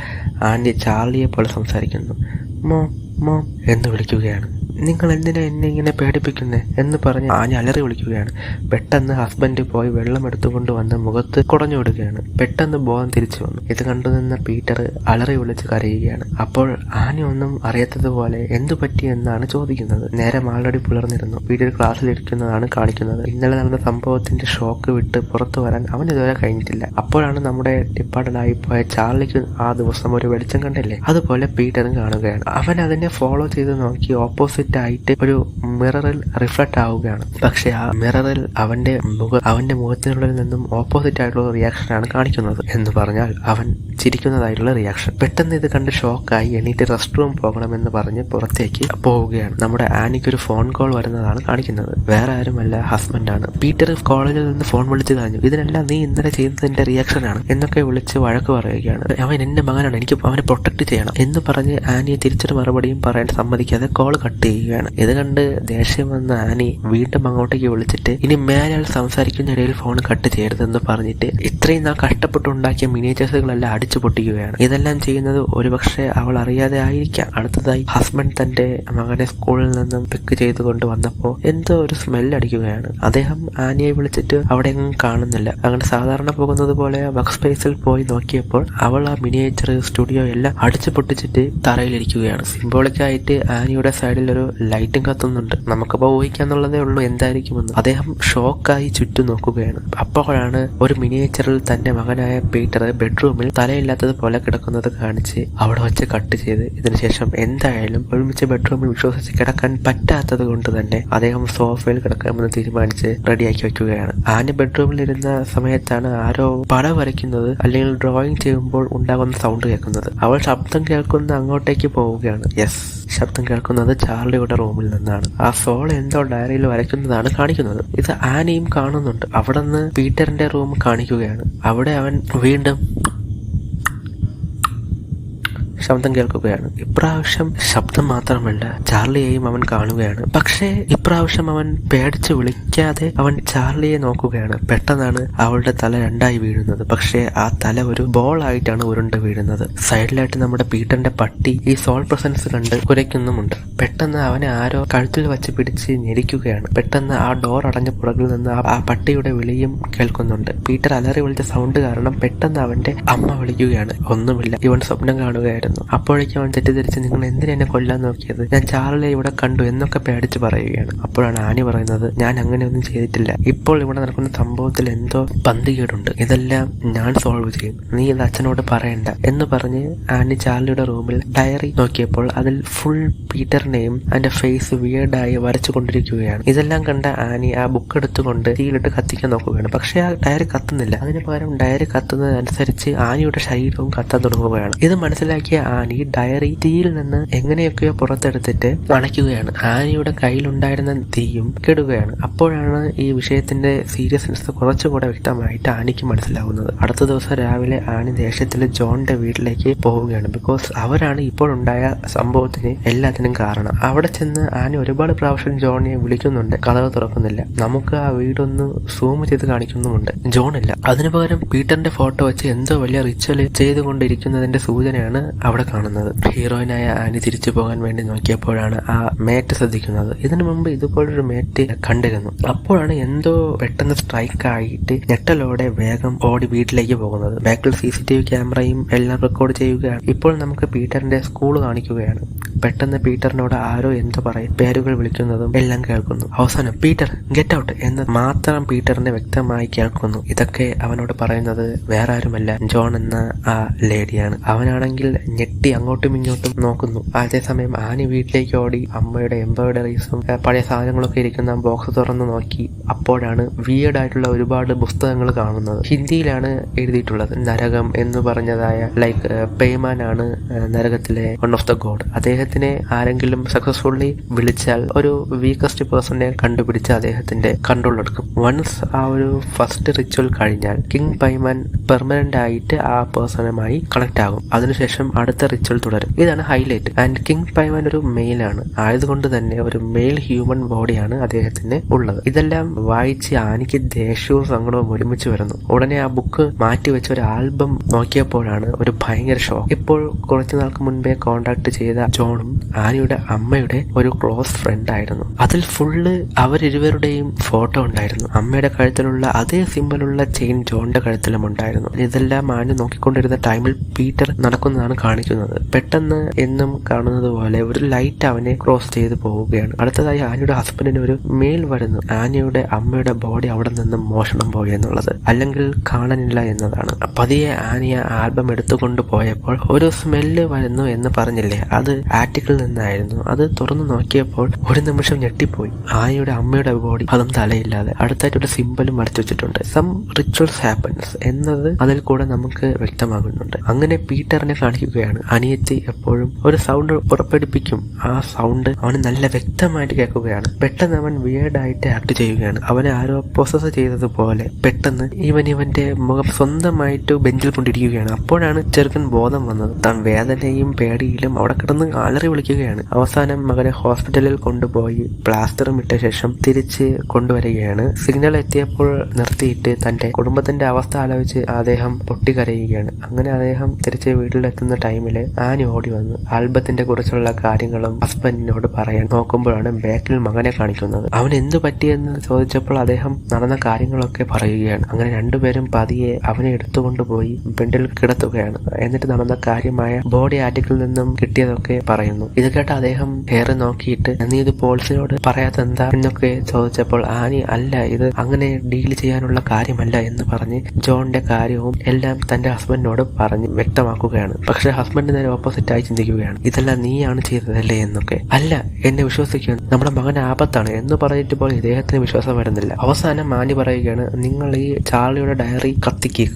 ആന്റി ചാർലിയെ പോലെ സംസാരിക്കുന്നു. മോം മോം എന്ന് വിളിക്കുകയാണ്. നിങ്ങൾ എന്തിനാ എന്നെ ഇങ്ങനെ പേടിപ്പിക്കുന്നേ എന്ന് പറഞ്ഞ് ആനി അലറി വിളിക്കുകയാണ്. പെട്ടെന്ന് ഹസ്ബൻഡ് പോയി വെള്ളം എടുത്തുകൊണ്ട് വന്ന് മുഖത്ത് കുടഞ്ഞു വിടുകയാണ്. പെട്ടെന്ന് ബോധം തിരിച്ചു വന്നു. ഇത് കണ്ടുനിന്ന പീറ്റർ അലറി വിളിച്ച് കരയുകയാണ്. അപ്പോൾ ആനി ഒന്നും അറിയാത്തതുപോലെ എന്തു പറ്റി എന്നാണ് ചോദിക്കുന്നത്. നേരം ആൾറെഡി പുലർന്നിരുന്നു. പീറ്റർ ക്ലാസ്സിലിരിക്കുന്നതാണ് കാണിക്കുന്നത്. ഇന്നലെ നടന്ന സംഭവത്തിന്റെ ഷോക്ക് വിട്ട് പുറത്തു വരാൻ അവൻ ഇതുവരെ കഴിഞ്ഞിട്ടില്ല. അപ്പോഴാണ് നമ്മുടെ ഡിപ്പാർട്ടൻ്റായി പോയ ചാർലിക്ക് ആ ദിവസം ഒരു വെളിച്ചം കണ്ടില്ലേ, അതുപോലെ പീറ്ററും കാണുകയാണ്. അവൻ അതിനെ ഫോളോ ചെയ്ത് നോക്കി ഓപ്പോസിറ്റ് ആയിട്ട് ഒരു മിററിൽ റിഫ്ലക്ട് ആവുകയാണ്. പക്ഷെ ആ മിററിൽ അവന്റെ മുഖത്തിനുള്ളിൽ നിന്നും ഓപ്പോസിറ്റ് ആയിട്ടുള്ള റിയാക്ഷനാണ് കാണിക്കുന്നത്. എന്ന് പറഞ്ഞാൽ അവൻ ചിരിക്കുന്നതായിട്ടുള്ള റിയാക്ഷൻ. പെട്ടെന്ന് ഇത് കണ്ട് ഷോക്കായി എണീറ്റ് റെസ്റ്റ് റൂം പോകണമെന്ന് പറഞ്ഞ് പുറത്തേക്ക് പോവുകയാണ്. നമ്മുടെ ആനിക്ക് ഒരു ഫോൺ കോൾ വരുന്നതാണ് കാണിക്കുന്നത്. വേറെ ആരുമല്ല, ഹസ്ബൻഡാണ്. പീറ്റർ കോളേജിൽ നിന്ന് ഫോൺ വിളിച്ച് കഴിഞ്ഞു. ഇതിനെല്ലാം നീ ഇന്നലെ ചെയ്തതിന്റെ റിയാക്ഷനാണ് എന്നൊക്കെ വിളിച്ച് വഴക്ക് പറയുകയാണ്. അവൻ എന്റെ മകനാണ്, എനിക്ക് അവനെ പ്രൊട്ടക്ട് ചെയ്യണം എന്ന് പറഞ്ഞ് ആനിയെ തിരിച്ചൊരു മറുപടിയും പറയാൻ സമ്മതിക്കാതെ കോൾ കട്ട് ചെയ്യുകയാണ്. ഇത് കണ്ട് ദേഷ്യം വന്ന ആനി വീണ്ടും അങ്ങോട്ടേക്ക് വിളിച്ചിട്ട് ഇനി മേലാൽ സംസാരിക്കുന്ന ഇടയിൽ ഫോൺ കട്ട് ചെയ്യരുതെന്ന് പറഞ്ഞിട്ട് ഇത്രയും നാൾ കഷ്ടപ്പെട്ടുണ്ടാക്കിയ മിനിയേച്ചേഴ്സുകളെല്ലാം അടിച്ചു പൊട്ടിക്കുകയാണ്. ഇതെല്ലാം ചെയ്യുന്നത് ഒരുപക്ഷെ അവൾ അറിയാതെ ആയിരിക്കാം. അടുത്തതായി ഹസ്ബൻഡ് തന്റെ മകനെ സ്കൂളിൽ നിന്നും പിക്ക് ചെയ്തുകൊണ്ട് വന്നപ്പോൾ എന്തോ ഒരു സ്മെല്ല് അടിക്കുകയാണ്. അദ്ദേഹം ആനിയെ വിളിച്ചിട്ട് അവിടെ എങ്ങും കാണുന്നില്ല. അങ്ങനെ സാധാരണ പോകുന്നത് പോലെ വർക്ക് സ്പേസിൽ പോയി നോക്കിയപ്പോൾ അവൾ ആ മിനിയേച്ചർ സ്റ്റുഡിയോ എല്ലാം അടിച്ചു പൊട്ടിച്ചിട്ട് തറയിലിരിക്കുകയാണ്. സിംബോളിക്കായിട്ട് ആനിയുടെ സൈഡിൽ ഒരു ലൈറ്റും കത്തുന്നുണ്ട്. നമുക്കിപ്പോൾ ഊഹിക്കാന്നുള്ളതേ ഉള്ളൂ എന്തായിരിക്കുമെന്ന്. അദ്ദേഹം ഷോക്കായി ചുറ്റും നോക്കുകയാണ്. അപ്പോഴാണ് ഒരു മിനിയേച്ചറിൽ തന്റെ മകനായ പീറ്റർ ബെഡ്റൂമിൽ തലയില്ലാത്തത് പോലെ കിടക്കുന്നത് കാണിച്ച് അവിടെ വെച്ച് കട്ട് ചെയ്ത് ഇതിനുശേഷം എന്തായാലും ഒരുമിച്ച് ബെഡ്റൂമിൽ വിശ്വസിച്ച് കിടക്കാൻ പറ്റാത്തത് കൊണ്ട് തന്നെ അദ്ദേഹം സോഫയിൽ കിടക്കാമെന്ന് തീരുമാനിച്ച് റെഡിയാക്കി വെക്കുകയാണ്. ആനി ബെഡ്റൂമിൽ ഇരുന്ന സമയത്താണ് ആരോ പടം വരയ്ക്കുന്നത് അല്ലെങ്കിൽ ഡ്രോയിങ് ചെയ്യുമ്പോൾ ഉണ്ടാകുന്ന സൗണ്ട് കേൾക്കുന്നത്. അവൾ ശബ്ദം കേൾക്കുന്ന അങ്ങോട്ടേക്ക് പോവുകയാണ്. യെസ്, ശബ്ദം കേൾക്കുന്നത് ചാർലിയുടെ റൂമിൽ നിന്നാണ്. ആ സോൾ എന്തോ ഡയറിയിൽ വരയ്ക്കുന്നതാണ് കാണിക്കുന്നത്. ഇത് ആനിയും കാണുന്നുണ്ട്. അവിടെ നിന്ന് പീറ്ററിന്റെ റൂം കാണിക്കുകയാണ്. അവിടെ അവൻ വീണ്ടും ശബ്ദം കേൾക്കുകയാണ്. ഇപ്രാവശ്യം ശബ്ദം മാത്രമല്ല ചാർലിയെയും അവൻ കാണുകയാണ്. പക്ഷേ ഇപ്രാവശ്യം അവൻ പേടിച്ച് വിളിക്കാതെ അവൻ ചാർലിയെ നോക്കുകയാണ്. പെട്ടെന്നാണ് അവളുടെ തല രണ്ടായി വീഴുന്നത്. പക്ഷേ ആ തല ഒരു ബോൾ ആയിട്ടാണ് ഉരുണ്ട് വീഴുന്നത്. സൈഡിലായിട്ട് നമ്മുടെ പീറ്ററിന്റെ പട്ടി ഈ സോൾ പ്രസൻസ് കണ്ട് കുരയ്ക്കുന്നുമുണ്ട്. പെട്ടെന്ന് അവനെ ആരോ കഴുത്തിൽ വെച്ച് പിടിച്ച് ഞെരിക്കുകയാണ്. പെട്ടെന്ന് ആ ഡോർ അടഞ്ഞ പുറകിൽ നിന്ന് ആ പട്ടിയുടെ വിളിയും കേൾക്കുന്നുണ്ട്. പീറ്റർ അലറി വിളിച്ച സൗണ്ട് കാരണം പെട്ടെന്ന് അവന്റെ അമ്മ വിളിക്കുകയാണ്. ഒന്നുമില്ല, ഇവൻ സ്വപ്നം കാണുകയായിരുന്നു. പറയുന്നു. അപ്പോഴേക്കും അവൻ തെറ്റിദ്ധരിച്ച് നിങ്ങൾ എന്തിനാ എന്നെ കൊല്ലാൻ നോക്കിയത്, ഞാൻ ചാർലിയെ ഇവിടെ കണ്ടു എന്നൊക്കെ പേടിച്ച് പറയുകയാണ്. അപ്പോഴാണ് ആനി പറയുന്നത് ഞാൻ അങ്ങനെയൊന്നും ചെയ്തിട്ടില്ല, ഇപ്പോൾ ഇവിടെ നടക്കുന്ന സംഭവത്തിൽ എന്തോ പന്തികേടുണ്ട്, ഇതെല്ലാം ഞാൻ സോൾവ് ചെയ്യും, നീ ഇത് അച്ഛനോട് പറയണ്ട എന്ന് പറഞ്ഞ് ആനി ചാർലിയുടെ റൂമിൽ ഡയറി നോക്കിയപ്പോൾ അതിൽ ഫുൾ പീറ്ററിനെയും അതിന്റെ ഫേസ് വിയേർഡായി വരച്ചു കൊണ്ടിരിക്കുകയാണ്. ഇതെല്ലാം കണ്ട ആനി ആ ബുക്ക് എടുത്തുകൊണ്ട് തീയിലിട്ട് കത്തിക്കാൻ നോക്കുകയാണ്. പക്ഷെ ആ ഡയറി കത്തുന്നില്ല. അതിന് പകരം ഡയറി കത്തുന്നതനുസരിച്ച് ആനിയുടെ ശരീരവും കത്താൻ തുടങ്ങുകയാണ്. ഇത് മനസ്സിലാക്കിയ ആനി ഡയറി തീയിൽ നിന്ന് എങ്ങനെയൊക്കെയോ പുറത്തെടുത്തിട്ട് അണയ്ക്കുകയാണ്. ആനിയുടെ കയ്യിലുണ്ടായിരുന്ന തീയും കെടുകയാണ്. അപ്പോഴാണ് ഈ വിഷയത്തിന്റെ സീരിയസ്നെസ് കുറച്ചുകൂടെ വ്യക്തമായിട്ട് ആനിക്ക് മനസ്സിലാവുന്നത്. അടുത്ത ദിവസം രാവിലെ ആനി ദേഷ്യത്തിൽ ജോണിന്റെ വീട്ടിലേക്ക് പോവുകയാണ്. ബിക്കോസ് അവരാണ് ഇപ്പോഴുണ്ടായ സംഭവത്തിന് എല്ലാത്തിനും കാരണം. അവിടെ ചെന്ന് ആനി ഒരുപാട് പ്രാവശ്യം ജോണിനെ വിളിക്കുന്നുണ്ട്, കഥവ് തുറക്കുന്നില്ല. നമുക്ക് ആ വീടൊന്ന് സൂം ചെയ്ത് കാണിക്കുന്നുമുണ്ട്, ജോണില്ല. അതിനു പകരം പീറ്ററിന്റെ ഫോട്ടോ വെച്ച് എന്തോ വലിയ റിച്വൽ ചെയ്തുകൊണ്ടിരിക്കുന്നതിന്റെ സൂചനയാണ് അവിടെ കാണുന്നത്. ഹീറോയിനായ ആനി തിരിച്ചു പോകാൻ വേണ്ടി നോക്കിയപ്പോഴാണ് ആ മേറ്റ് ശ്രദ്ധിക്കുന്നത്. ഇതിനു മുമ്പ് ഇതുപോലൊരു മേറ്റ് കണ്ടിരുന്നു. അപ്പോഴാണ് എന്തോ പെട്ടെന്ന് സ്ട്രൈക്ക് ആയിട്ട് ഞെട്ടലോടെ വേഗം ഓടി വീട്ടിലേക്ക് പോകുന്നത്. ബാക്കിൽ CCTV ക്യാമറയും എല്ലാം റെക്കോർഡ് ചെയ്യുകയാണ്. ഇപ്പോൾ നമുക്ക് പീറ്ററിന്റെ സ്കൂൾ കാണിക്കുകയാണ്. പെട്ടെന്ന് പീറ്ററിനോട് ആരോ എന്തോ പറയും, പേരുകൾ വിളിക്കുന്നതും എല്ലാം കേൾക്കുന്നു. അവസാനം പീറ്റർ ഗെറ്റ് ഔട്ട് എന്ന് മാത്രം പീറ്ററിനെ വ്യക്തമായി കേൾക്കുന്നു. ഇതൊക്കെ അവനോട് പറയുന്നത് വേറെ ആരുമല്ല, ജോൺ എന്ന ആ ലേഡിയാണ്. അവനാണെങ്കിൽ ഞെട്ടി അങ്ങോട്ടും ഇങ്ങോട്ടും നോക്കുന്നു. അതേസമയം ആനി വീട്ടിലേക്ക് ഓടി അമ്മയുടെ എംബ്രോയിഡറീസും പഴയ സാധനങ്ങളൊക്കെ ഇരിക്കുന്ന ബോക്സ് തുറന്നു നോക്കി. അപ്പോഴാണ് വിയേർഡ് ആയിട്ടുള്ള ഒരുപാട് പുസ്തകങ്ങൾ കാണുന്നത്. ഹിന്ദിയിലാണ് എഴുതിയിട്ടുള്ളത്. നരകം എന്ന് പറഞ്ഞതായ ലൈക്ക് പേയ്മാൻ ആണ് നരകത്തിലെ വൺ ഓഫ് ദ ഗോഡ്. അദ്ദേഹത്തിനെ ആരെങ്കിലും സക്സസ്ഫുള്ളി വിളിച്ചാൽ ഒരു വീക്കസ്റ്റ് പേഴ്സണെ കണ്ടുപിടിച്ച് അദ്ദേഹത്തിന്റെ കൺട്രോൾ എടുക്കും. വൺസ് ആ ഒരു ഫസ്റ്റ് റിച്വൽ കഴിഞ്ഞാൽ കിങ് പൈമാൻ പെർമനന്റ് ആയിട്ട് ആ പേഴ്സണുമായി കണക്ട് ആകും. അതിനുശേഷം അടുത്ത റിച്വൽ തുടരും. ഇതാണ് ഹൈലൈറ്റ്. ആൻഡ് കിങ് പൈമാൻ ഒരു മെയിലാണ് ആയതുകൊണ്ട് തന്നെ ഒരു മെയിൽ ഹ്യൂമൻ ബോഡിയാണ് അദ്ദേഹത്തിന് ഉള്ളത്. ഇതെല്ലാം വായിച്ച് ആനിക്ക് ദേഷ്യവും സങ്കടവും ഒരുമിച്ച് വരുന്നു. ഉടനെ ആ ബുക്ക് മാറ്റിവെച്ച ഒരു ആൽബം നോക്കിയപ്പോഴാണ് ഒരു ഭയങ്കര ഷോക്ക്. ഇപ്പോൾ കുറച്ചു നാൾക്ക് മുൻപേ കോണ്ടാക്ട് ചെയ്ത ജോണും ആനിയുടെ അമ്മയുടെ ഒരു ക്ലോസ് ഫ്രണ്ട് ആയിരുന്നു. അതിൽ ഫുള്ള് അവരിരുവരുടെയും ഫോട്ടോ ഉണ്ടായിരുന്നു. അമ്മയുടെ കഴുത്തിലുള്ള അതേ സിമ്പലുള്ള ചെയിൻ ജോണിന്റെ കഴുത്തിലും ഉണ്ടായിരുന്നു. ഇതെല്ലാം ആനി നോക്കിക്കൊണ്ടിരുന്ന ടൈമിൽ പീറ്റർ നടക്കുന്നതാണ് കാണിക്കുന്നത്. പെട്ടെന്ന് എന്നും കാണുന്നത് പോലെ ഒരു ലൈറ്റ് അവനെ ക്രോസ് ചെയ്ത് പോവുകയാണ്. അടുത്തതായി ആനിയുടെ ഹസ്ബൻഡിന് ഒരു മെയിൽ വരുന്നു. ആനിയുടെ അമ്മയുടെ ബോഡി അവിടെ നിന്നും മോഷണം പോയി എന്നുള്ളത്, അല്ലെങ്കിൽ കാണാനില്ല എന്നതാണ്. പതിയെ ആനിയ ആൽബം എടുത്തുകൊണ്ട് പോയപ്പോൾ ഒരു സ്മെല്ല് വരുന്നു എന്ന് പറഞ്ഞില്ലേ, അത് ആറ്റിക്കിൽ നിന്നായിരുന്നു. അത് തുറന്നു നോക്കിയപ്പോൾ ഒരു നിമിഷം ഞെട്ടിപ്പോയി. ആനിയുടെ അമ്മയുടെ ബോഡി അതും തലയില്ലാതെ അടുത്തായിട്ടൊരു സിമ്പലും മറച്ചു വെച്ചിട്ടുണ്ട്. സം റിച്വൽസ് ഹാപ്പൻസ് എന്നത് അതിൽ കൂടെ നമുക്ക് വ്യക്തമാകുന്നുണ്ട്. അങ്ങനെ പീറ്ററിനെ കാണിക്കുകയാണ്. അനിയത്തി എപ്പോഴും ഒരു സൗണ്ട് പുറപ്പെടുപ്പിക്കും. ആ സൗണ്ട് അവന് നല്ല വ്യക്തമായിട്ട് കേൾക്കുകയാണ്. പെട്ടെന്ന് അവൻ വിയേർഡായിട്ട് ആക്ട് ചെയ്യുകയാണ്. അവനെ ആരോ പ്രോസസ് ചെയ്തതുപോലെ പെട്ടെന്ന് ഇവന്റെ മുഖം സ്വന്തമായിട്ട് ബെഞ്ചിൽ കൊണ്ടിരിക്കുകയാണ്. അപ്പോഴാണ് ചെറുക്കൻ ബോധം വന്നത്. താൻ വേദനയും പേടിയിലും അവിടെ കിടന്ന് അലറി വിളിക്കുകയാണ്. അവസാനം മകനെ ഹോസ്പിറ്റലിൽ കൊണ്ടുപോയി പ്ലാസ്റ്ററും ഇട്ട ശേഷം തിരിച്ച് കൊണ്ടുവരികയാണ്. സിഗ്നൽ എത്തിയപ്പോൾ നിർത്തിയിട്ട് തന്റെ കുടുംബത്തിന്റെ അവസ്ഥ ആലോചിച്ച് അദ്ദേഹം പൊട്ടിക്കരയുകയാണ്. അങ്ങനെ അദ്ദേഹം തിരിച്ച് വീട്ടിലെത്തുന്ന ടൈമില് ആനി ഓടി വന്നു ആൽബത്തിന്റെ കുറിച്ചുള്ള കാര്യങ്ങളും ഹസ്ബൻഡിനോട് പറയാൻ നോക്കുമ്പോഴാണ് ബാക്കിൽ മകനെ കാണിക്കുന്നത്. അവൻ എന്തു പറ്റിയെന്ന് ചോദിച്ചപ്പോൾ അദ്ദേഹം നടന്ന കാര്യങ്ങളൊക്കെ പറയുകയാണ്. അങ്ങനെ രണ്ടുപേരും പതിയെ അവനെ എടുത്തുകൊണ്ടുപോയി ബെഡിൽ കിടത്തുകയാണ്. എന്നിട്ട് നടന്ന കാര്യമായ ബോഡി ആർട്ടിക്കിൽ നിന്നും കിട്ടിയതൊക്കെ പറയുന്നു. ഇത് കേട്ട് അദ്ദേഹം ഏറെ നോക്കിയിട്ട് നീ ഇത് പോലീസിനോട് പറയാത്തെന്താ എന്നൊക്കെ ചോദിച്ചപ്പോൾ ആനി അല്ല, ഇത് അങ്ങനെ ഡീൽ ചെയ്യാനുള്ള കാര്യമല്ല എന്ന് പറഞ്ഞ് ജോണിന്റെ കാര്യവും എല്ലാം തന്റെ ഹസ്ബൻഡിനോട് പറഞ്ഞ് വ്യക്തമാക്കുകയാണ്. പക്ഷെ ഹസ്ബൻഡ് നേരെ ഓപ്പോസിറ്റ് ആയി ചിന്തിക്കുകയാണ്. ഇതെല്ലാം നീയാണ് ചെയ്തതല്ലേ എന്നൊക്കെ. അല്ല, എന്നെ വിശ്വസിക്കുക, നമ്മുടെ മകൻ ആപത്താണ് എന്ന് പറഞ്ഞിട്ട് പോലും ഇദ്ദേഹത്തിന് വിശ്വാസം വരുന്നില്ല. അവസാനം ആനി പറയുകയാണ്, നിങ്ങൾ ഈ ചാർലിയുടെ ഡയറി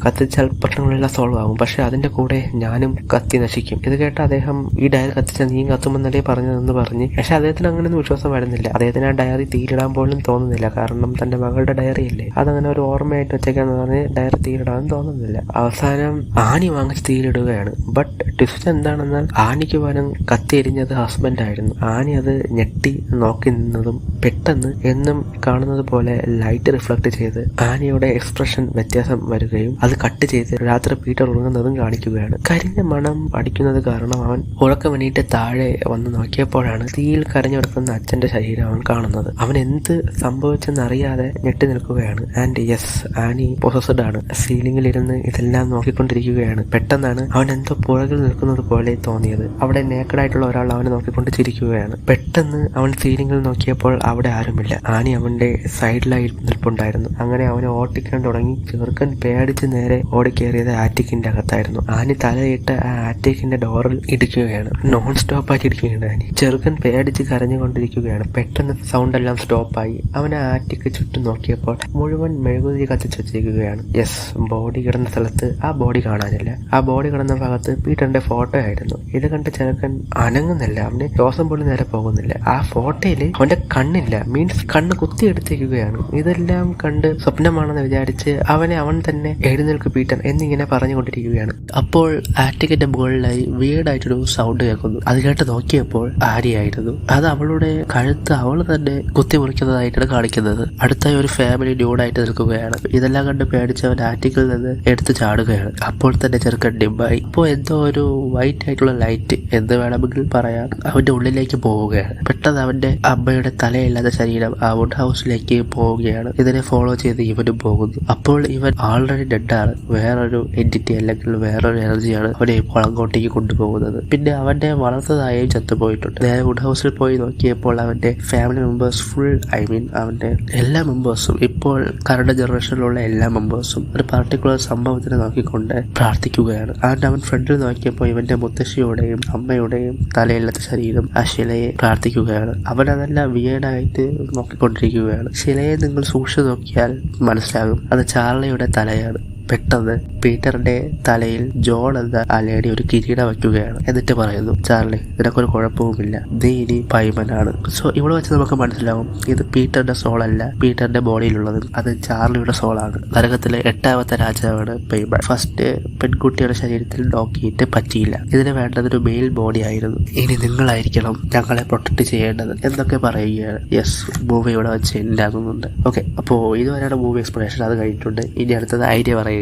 കത്തിച്ചാൽ പ്രശ്നങ്ങളെല്ലാം സോൾവ് ആകും, പക്ഷെ അതിന്റെ കൂടെ ഞാനും കത്തി നശിക്കും. ഇത് കേട്ട് അദ്ദേഹം ഈ ഡയറി കത്തിച്ചാൽ നീ കത്തുമെന്നല്ലേ പറഞ്ഞതെന്ന് പറഞ്ഞ്, പക്ഷെ അദ്ദേഹത്തിന് അങ്ങനെയൊന്നും വിശ്വാസം വരുന്നില്ല. അദ്ദേഹത്തിന് ആ ഡയറി തീയിടാൻ പോലും തോന്നുന്നില്ല. കാരണം തന്റെ മകളുടെ ഡയറി അല്ലേ, അതങ്ങനെ ഒരു ഓർമ്മയായിട്ട് വെച്ചേക്കാന്ന് പറഞ്ഞ് ഡയറി തീയിടാൻ തോന്നുന്നില്ല. അവസാനം ആനി വാങ്ങിച്ച് തീയിലിടുകയാണ്. ബട്ട് ട്വിസ്റ്റ് എന്താണെന്നാൽ ആനിക്ക് പകരം കത്തി എരിഞ്ഞത് ഹസ്ബൻഡ് ആയിരുന്നു. ആനി അത് ഞെട്ടി നോക്കി നിന്നതും പെട്ടെന്ന് എന്നും കാണുന്നത് പോലെ ലൈറ്റ് റിഫ്ലക്ട് ചെയ്ത് ആനിയുടെ എക്സ്പ്രഷൻ വ്യത്യാസം വരികയും അത് കട്ട് ചെയ്ത് രാത്രി പീറ്റർ ഉറങ്ങുന്നതും കാണിക്കുകയാണ്. കരിഞ്ഞ മണം അടിക്കുന്നത് കാരണം അവൻ ഉറക്കമണീറ്റ് താഴെ വന്ന് നോക്കിയപ്പോഴാണ് തീയിൽ കരഞ്ഞു കിടക്കുന്ന അച്ഛന്റെ ശരീരം അവൻ കാണുന്നത്. അവൻ എന്ത് സംഭവിച്ചെന്നറിയാതെ ഞെട്ടി നിൽക്കുകയാണ്. ആൻഡ് യെസ്, ആനി പൊസസ്ഡ് ആണ്. സീലിംഗിലിരുന്ന് ഇതെല്ലാം നോക്കിക്കൊണ്ടിരിക്കുകയാണ്. പെട്ടെന്നാണ് അവൻ എന്തോ പുറകിൽ നിൽക്കുന്നത് പോലെ തോന്നിയത്. അവിടെ നേക്കഡായിട്ടുള്ള ഒരാൾ അവനെ നോക്കിക്കൊണ്ട് ചിരിക്കുകയാണ്. പെട്ടെന്ന് അവൻ സീലിംഗിൽ നോക്കിയപ്പോൾ അവിടെ ആരുമില്ല. ആനി അവന്റെ സൈഡിലായി നിൽപ്പുണ്ടായിരുന്നു. അങ്ങനെ അവനെ ഓട്ടിക്കാൻ തുടങ്ങി. ചെറുക്കൻ പേടിച്ച് നേരെ ഓടിക്കേറിയത് ആറ്റിക്കിന്റെ അകത്തായിരുന്നു. ആനി തലയിട്ട് ആ ആറ്റിക്കിന്റെ ഡോറിൽ ഇടിക്കുകയാണ്. നോൺ സ്റ്റോപ്പ് ആയിട്ട് ഇടിക്കുകയാണ് ആനി. ചെറുക്കൻ പേടിച്ച് കരഞ്ഞുകൊണ്ടിരിക്കുകയാണ്. പെട്ടെന്ന് സൗണ്ട് എല്ലാം സ്റ്റോപ്പായി. അവൻ ആ ആറ്റിക്ക് ചുറ്റും നോക്കിയപ്പോൾ മുഴുവൻ മെഴുകുതിരി കത്തിച്ച് വെച്ചിരിക്കുകയാണ്. യെസ്, ബോഡി കിടന്ന സ്ഥലത്ത് ആ ബോഡി കാണാനില്ല. ആ ബോഡി കിടന്ന ഭാഗത്ത് പീറ്ററിന്റെ ഫോട്ടോ ആയിരുന്നു. ഇത് കണ്ട് ചെറുക്കൻ അനങ്ങുന്നില്ല. അവന് ശ്വാസം പോലും നേരെ പോകുന്നില്ല. ആ ഫോട്ടോയില് അവന്റെ കണ്ണില്ല, മീൻസ് കണ്ണ് കുത്തിയെടുത്തിരിക്കുകയാണ്. ഇതെല്ലാം കണ്ട് സ്വപ്നമാണെന്ന് വിചാരിച്ച് അവൻ തന്നെ എഴുന്നേൽക്ക് പീറ്റർ എന്നിങ്ങനെ പറഞ്ഞുകൊണ്ടിരിക്കുകയാണ്. അപ്പോൾ ആറ്റിക്കിന്റെ മുകളിലായി വീടായിട്ടൊരു സൗണ്ട് കേൾക്കുന്നു. അത് കേട്ട് നോക്കിയപ്പോൾ ആര്യയായിരുന്നു. അത് അവളുടെ കഴുത്ത് അവൾ തന്നെ കുത്തി മുറിക്കുന്നതായിട്ടാണ് കാണിക്കുന്നത്. അടുത്തായി ഒരു ഫാമിലി ഡ്യൂഡായിട്ട് നിൽക്കുകയാണ്. ഇതെല്ലാം കണ്ട് പേടിച്ചവൻ ആറ്റിക്കിൽ നിന്ന് എടുത്തു ചാടുകയാണ്. അപ്പോൾ തന്നെ ചെറുക്കൻ ഡിമ്മായി. ഇപ്പോൾ എന്തോ ഒരു വൈറ്റ് ആയിട്ടുള്ള ലൈറ്റ് എന്ന് വേണമെങ്കിൽ പറയാം അവന്റെ ഉള്ളിലേക്ക് പോവുകയാണ്. പെട്ടെന്ന് അവന്റെ അമ്മയുടെ തലയില്ലാത്ത ശരീരം ആ വുഡ് ഹൗസിലേക്ക് പോവുകയാണ്. ഇതിനെ ഫോളോ ചെയ്ത് ഇവനും പോകുന്നു. അപ്പോൾ ഇവൻ ആൾറെഡി ഡെഡാണ്. വേറൊരു എൻറ്റിറ്റി അല്ലെങ്കിൽ വേറൊരു എനർജിയാണ് അവനെ ഇപ്പോൾ അങ്ങോട്ടേക്ക് കൊണ്ടുപോകുന്നത്. പിന്നെ അവന്റെ വളർത്തതായും ചത്തുപോയിട്ടുണ്ട്. നേരെ വുഡ് ഹൗസിൽ പോയി നോക്കിയപ്പോൾ അവന്റെ ഫാമിലി മെമ്പേഴ്സ് അവന്റെ എല്ലാ മെമ്പേഴ്സും ഇപ്പോൾ കറണ്ട് ജനറേഷനിലുള്ള എല്ലാ മെമ്പേഴ്സും ഒരു പർട്ടിക്കുലർ സംഭവത്തിനെ നോക്കിക്കൊണ്ട് പ്രാർത്ഥിക്കുകയാണ്. അവൻ ഫ്രണ്ടിൽ നോക്കിയപ്പോൾ ഇവന്റെ മുത്തശ്ശിയുടെയും അമ്മയുടെയും തലയില്ലാത്ത ശരീരം ആ ശിലയെ പ്രാർത്ഥിക്കുകയാണ്. അവൻ അതെല്ലാം വിയേഡായിട്ട് നോക്കിക്കൊണ്ടിരിക്കുകയാണ്. ശിലയെ നിങ്ങൾ സൂക്ഷിച്ചു നോക്കിയാൽ മനസ്സിലാകും അത് ചാർലിയുടെ തലയാണ്. പെട്ടെന്ന് പീറ്ററിന്റെ തലയിൽ ജോൺ എന്ന ആ ലേഡി ഒരു കിരീടം വയ്ക്കുകയാണ്. എന്നിട്ട് പറയുന്നു, ചാർലി നിനക്കൊരു കുഴപ്പവുമില്ല, നീ ഇനി പൈമനാണ്. സോ ഇവിടെ വെച്ച് നമുക്ക് മനസ്സിലാവും ഇത് പീറ്ററിന്റെ സോളല്ല, പീറ്ററിന്റെ ബോഡിയിലുള്ളത് അത് ചാർലിയുടെ സോളാണ്. നരകത്തിലെ 8ാമത്തെ രാജാവാണ് പൈമൻ. ഫസ്റ്റ് പെൺകുട്ടിയുടെ ശരീരത്തിൽ നോക്കിയിട്ട് പറ്റിയില്ല. ഇതിന് വേണ്ടതൊരു മെയിൽ ബോഡി ആയിരുന്നു. ഇനി നിങ്ങളായിരിക്കണം ഞങ്ങളെ പ്രൊട്ടക്ട് ചെയ്യേണ്ടത് എന്നൊക്കെ പറയുകയാണ്. യെസ്, മൂവി ഇവിടെ വെച്ച് ഉണ്ടാകുന്നുണ്ട്. ഓക്കെ, അപ്പോൾ ഇതുവരെയാണ് മൂവി എക്സ്പ്ലനേഷൻ. അത് കഴിഞ്ഞിട്ടുണ്ട്. ഇനി അടുത്തത് ഐഡിയ പറയുകയാണ്.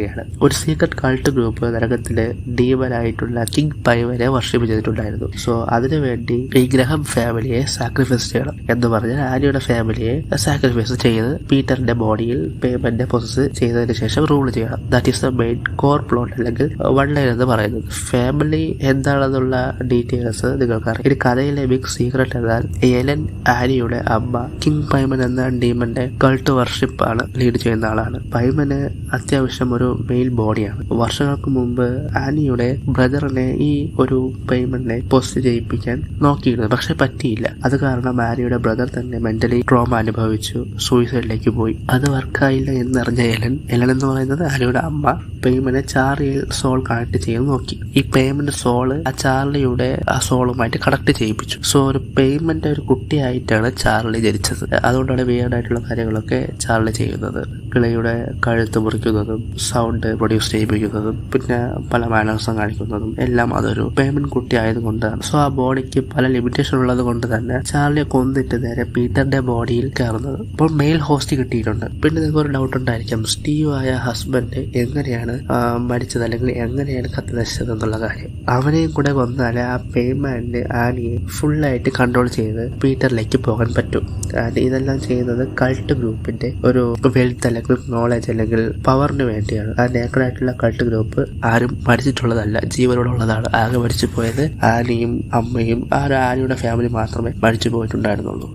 ഒരു സീക്രട്ട് കൾട്ട് ഗ്രൂപ്പ് നരകത്തിലെ ഡീമനായിട്ടുള്ള കിങ് പൈമനെ വർഷിപ്പ് ചെയ്തിട്ടുണ്ടായിരുന്നു. സോ അതിനുവേണ്ടി ഈ ഗ്രഹം ഫാമിലിയെ സാക്രിഫൈസ് ചെയ്യണം എന്ന് പറഞ്ഞാൽ ആര്യയുടെ ഫാമിലിയെ സാക്രിഫൈസ് ചെയ്ത് പീറ്ററിന്റെ ബോഡിയിൽ പേയ്മെന്റ് പൊസസ് ചെയ്തതിന് ശേഷം റൂൾ ചെയ്യണം. That is the main core plot അല്ലെങ്കിൽ വൺ ലൈൻ എന്ന് പറയുന്നത്. ഫാമിലി എന്താണെന്നുള്ള ഡീറ്റെയിൽസ് നിങ്ങൾക്കറിയാം. ഈ കഥയിലെ ബിഗ് സീക്രട്ട് എന്നാൽ എലൻ ആര്യയുടെ അമ്മ കിങ് പൈമൻ എന്ന ഡീമന്റെ കൾട്ട് വർഷിപ്പ് ആണ് ലീഡ് ചെയ്യുന്ന ആളാണ്. പൈമന് അത്യാവശ്യം ഒരു മെയിൽ ബോഡിയാണ്. വർഷങ്ങൾക്ക് മുമ്പ് ആനിയുടെ ബ്രദറിനെ ഈ ഒരു പേയ്മെന്റിനെ പോസ്റ്റ് ചെയ്യിപ്പിക്കാൻ നോക്കിയിരുന്നു, പക്ഷെ പറ്റിയില്ല. അത് കാരണം ആനിയുടെ ബ്രദർ തന്നെ മെന്റലി ട്രോമ അനുഭവിച്ചു, സൂയിസൈഡിലേക്ക് പോയി. അത് വർക്കായില്ല എന്നറിഞ്ഞ എലൻ എന്ന് പറയുന്നത് ആനിയുടെ അമ്മ പേയ്മെന്റ് ചാർലിയിൽ സോൾ കണക്ട് ചെയ്ത് നോക്കി. ഈ പേയ്മെന്റ് സോള് ആ ചാർലിയുടെ ആ സോളുമായിട്ട് കണക്ട് ചെയ്യിപ്പിച്ചു. സോ ഒരു പേയ്മെന്റ് ഒരു കുട്ടിയായിട്ടാണ് ചാർലി ജനിച്ചത്. അതുകൊണ്ടാണ് വിയേർഡായിട്ടുള്ള കാര്യങ്ങളൊക്കെ ചാർലി ചെയ്യുന്നത്. കിളയുടെ കഴുത്ത് മുറിക്കുന്നതും സൗണ്ട് പ്രൊഡ്യൂസ് ചെയ്യിപ്പിക്കുന്നതും പിന്നെ പല മാനേഴ്സും കാണിക്കുന്നതും എല്ലാം അതൊരു പേയ്മെന്റ് കുട്ടി ആയതുകൊണ്ടാണ്. സോ ആ ബോഡിക്ക് പല ലിമിറ്റേഷൻ ഉള്ളത് കൊണ്ട് തന്നെ ചാർലിയെ കൊന്നിട്ട് നേരെ പീറ്ററിന്റെ ബോഡിയിൽ കയറുന്നത്. അപ്പോൾ മെയിൽ ഹോസ്റ്റ് കിട്ടിയിട്ടുണ്ട്. പിന്നെ നിങ്ങൾക്ക് ഒരു ഡൗട്ട് ഉണ്ടായിരിക്കാം, സ്റ്റീവ് ആയ ഹസ്ബൻഡ് എങ്ങനെയാണ് മരിച്ചത് അല്ലെങ്കിൽ എങ്ങനെയാണ് കത്തി നശിച്ചത് എന്നുള്ള കാര്യം. അവനെയും കൂടെ കൊന്നാൽ ആ പേയ്മെന്റ് ആനിയെ ഫുള്ളായിട്ട് കൺട്രോൾ ചെയ്ത് പീറ്ററിലേക്ക് പോകാൻ പറ്റും. ഇതെല്ലാം ചെയ്യുന്നത് കൾട്ട് ഗ്രൂപ്പിന്റെ ഒരു വെൽത്ത് അല്ലെങ്കിൽ നോളജ് അല്ലെങ്കിൽ പവറിന് വേണ്ടിയാണ്. ആ നേക്കഡായിട്ടുള്ള കൾട്ട് ഗ്രൂപ്പ് ആരും മരിച്ചിട്ടുള്ളതല്ല, ജീവനോടുള്ളതാണ്. ആകെ മരിച്ചു പോയത് ആനിയും അമ്മയും ആ ആനിയുടെ ഫാമിലി മാത്രമേ മരിച്ചു പോയിട്ടുണ്ടായിരുന്നുള്ളൂ.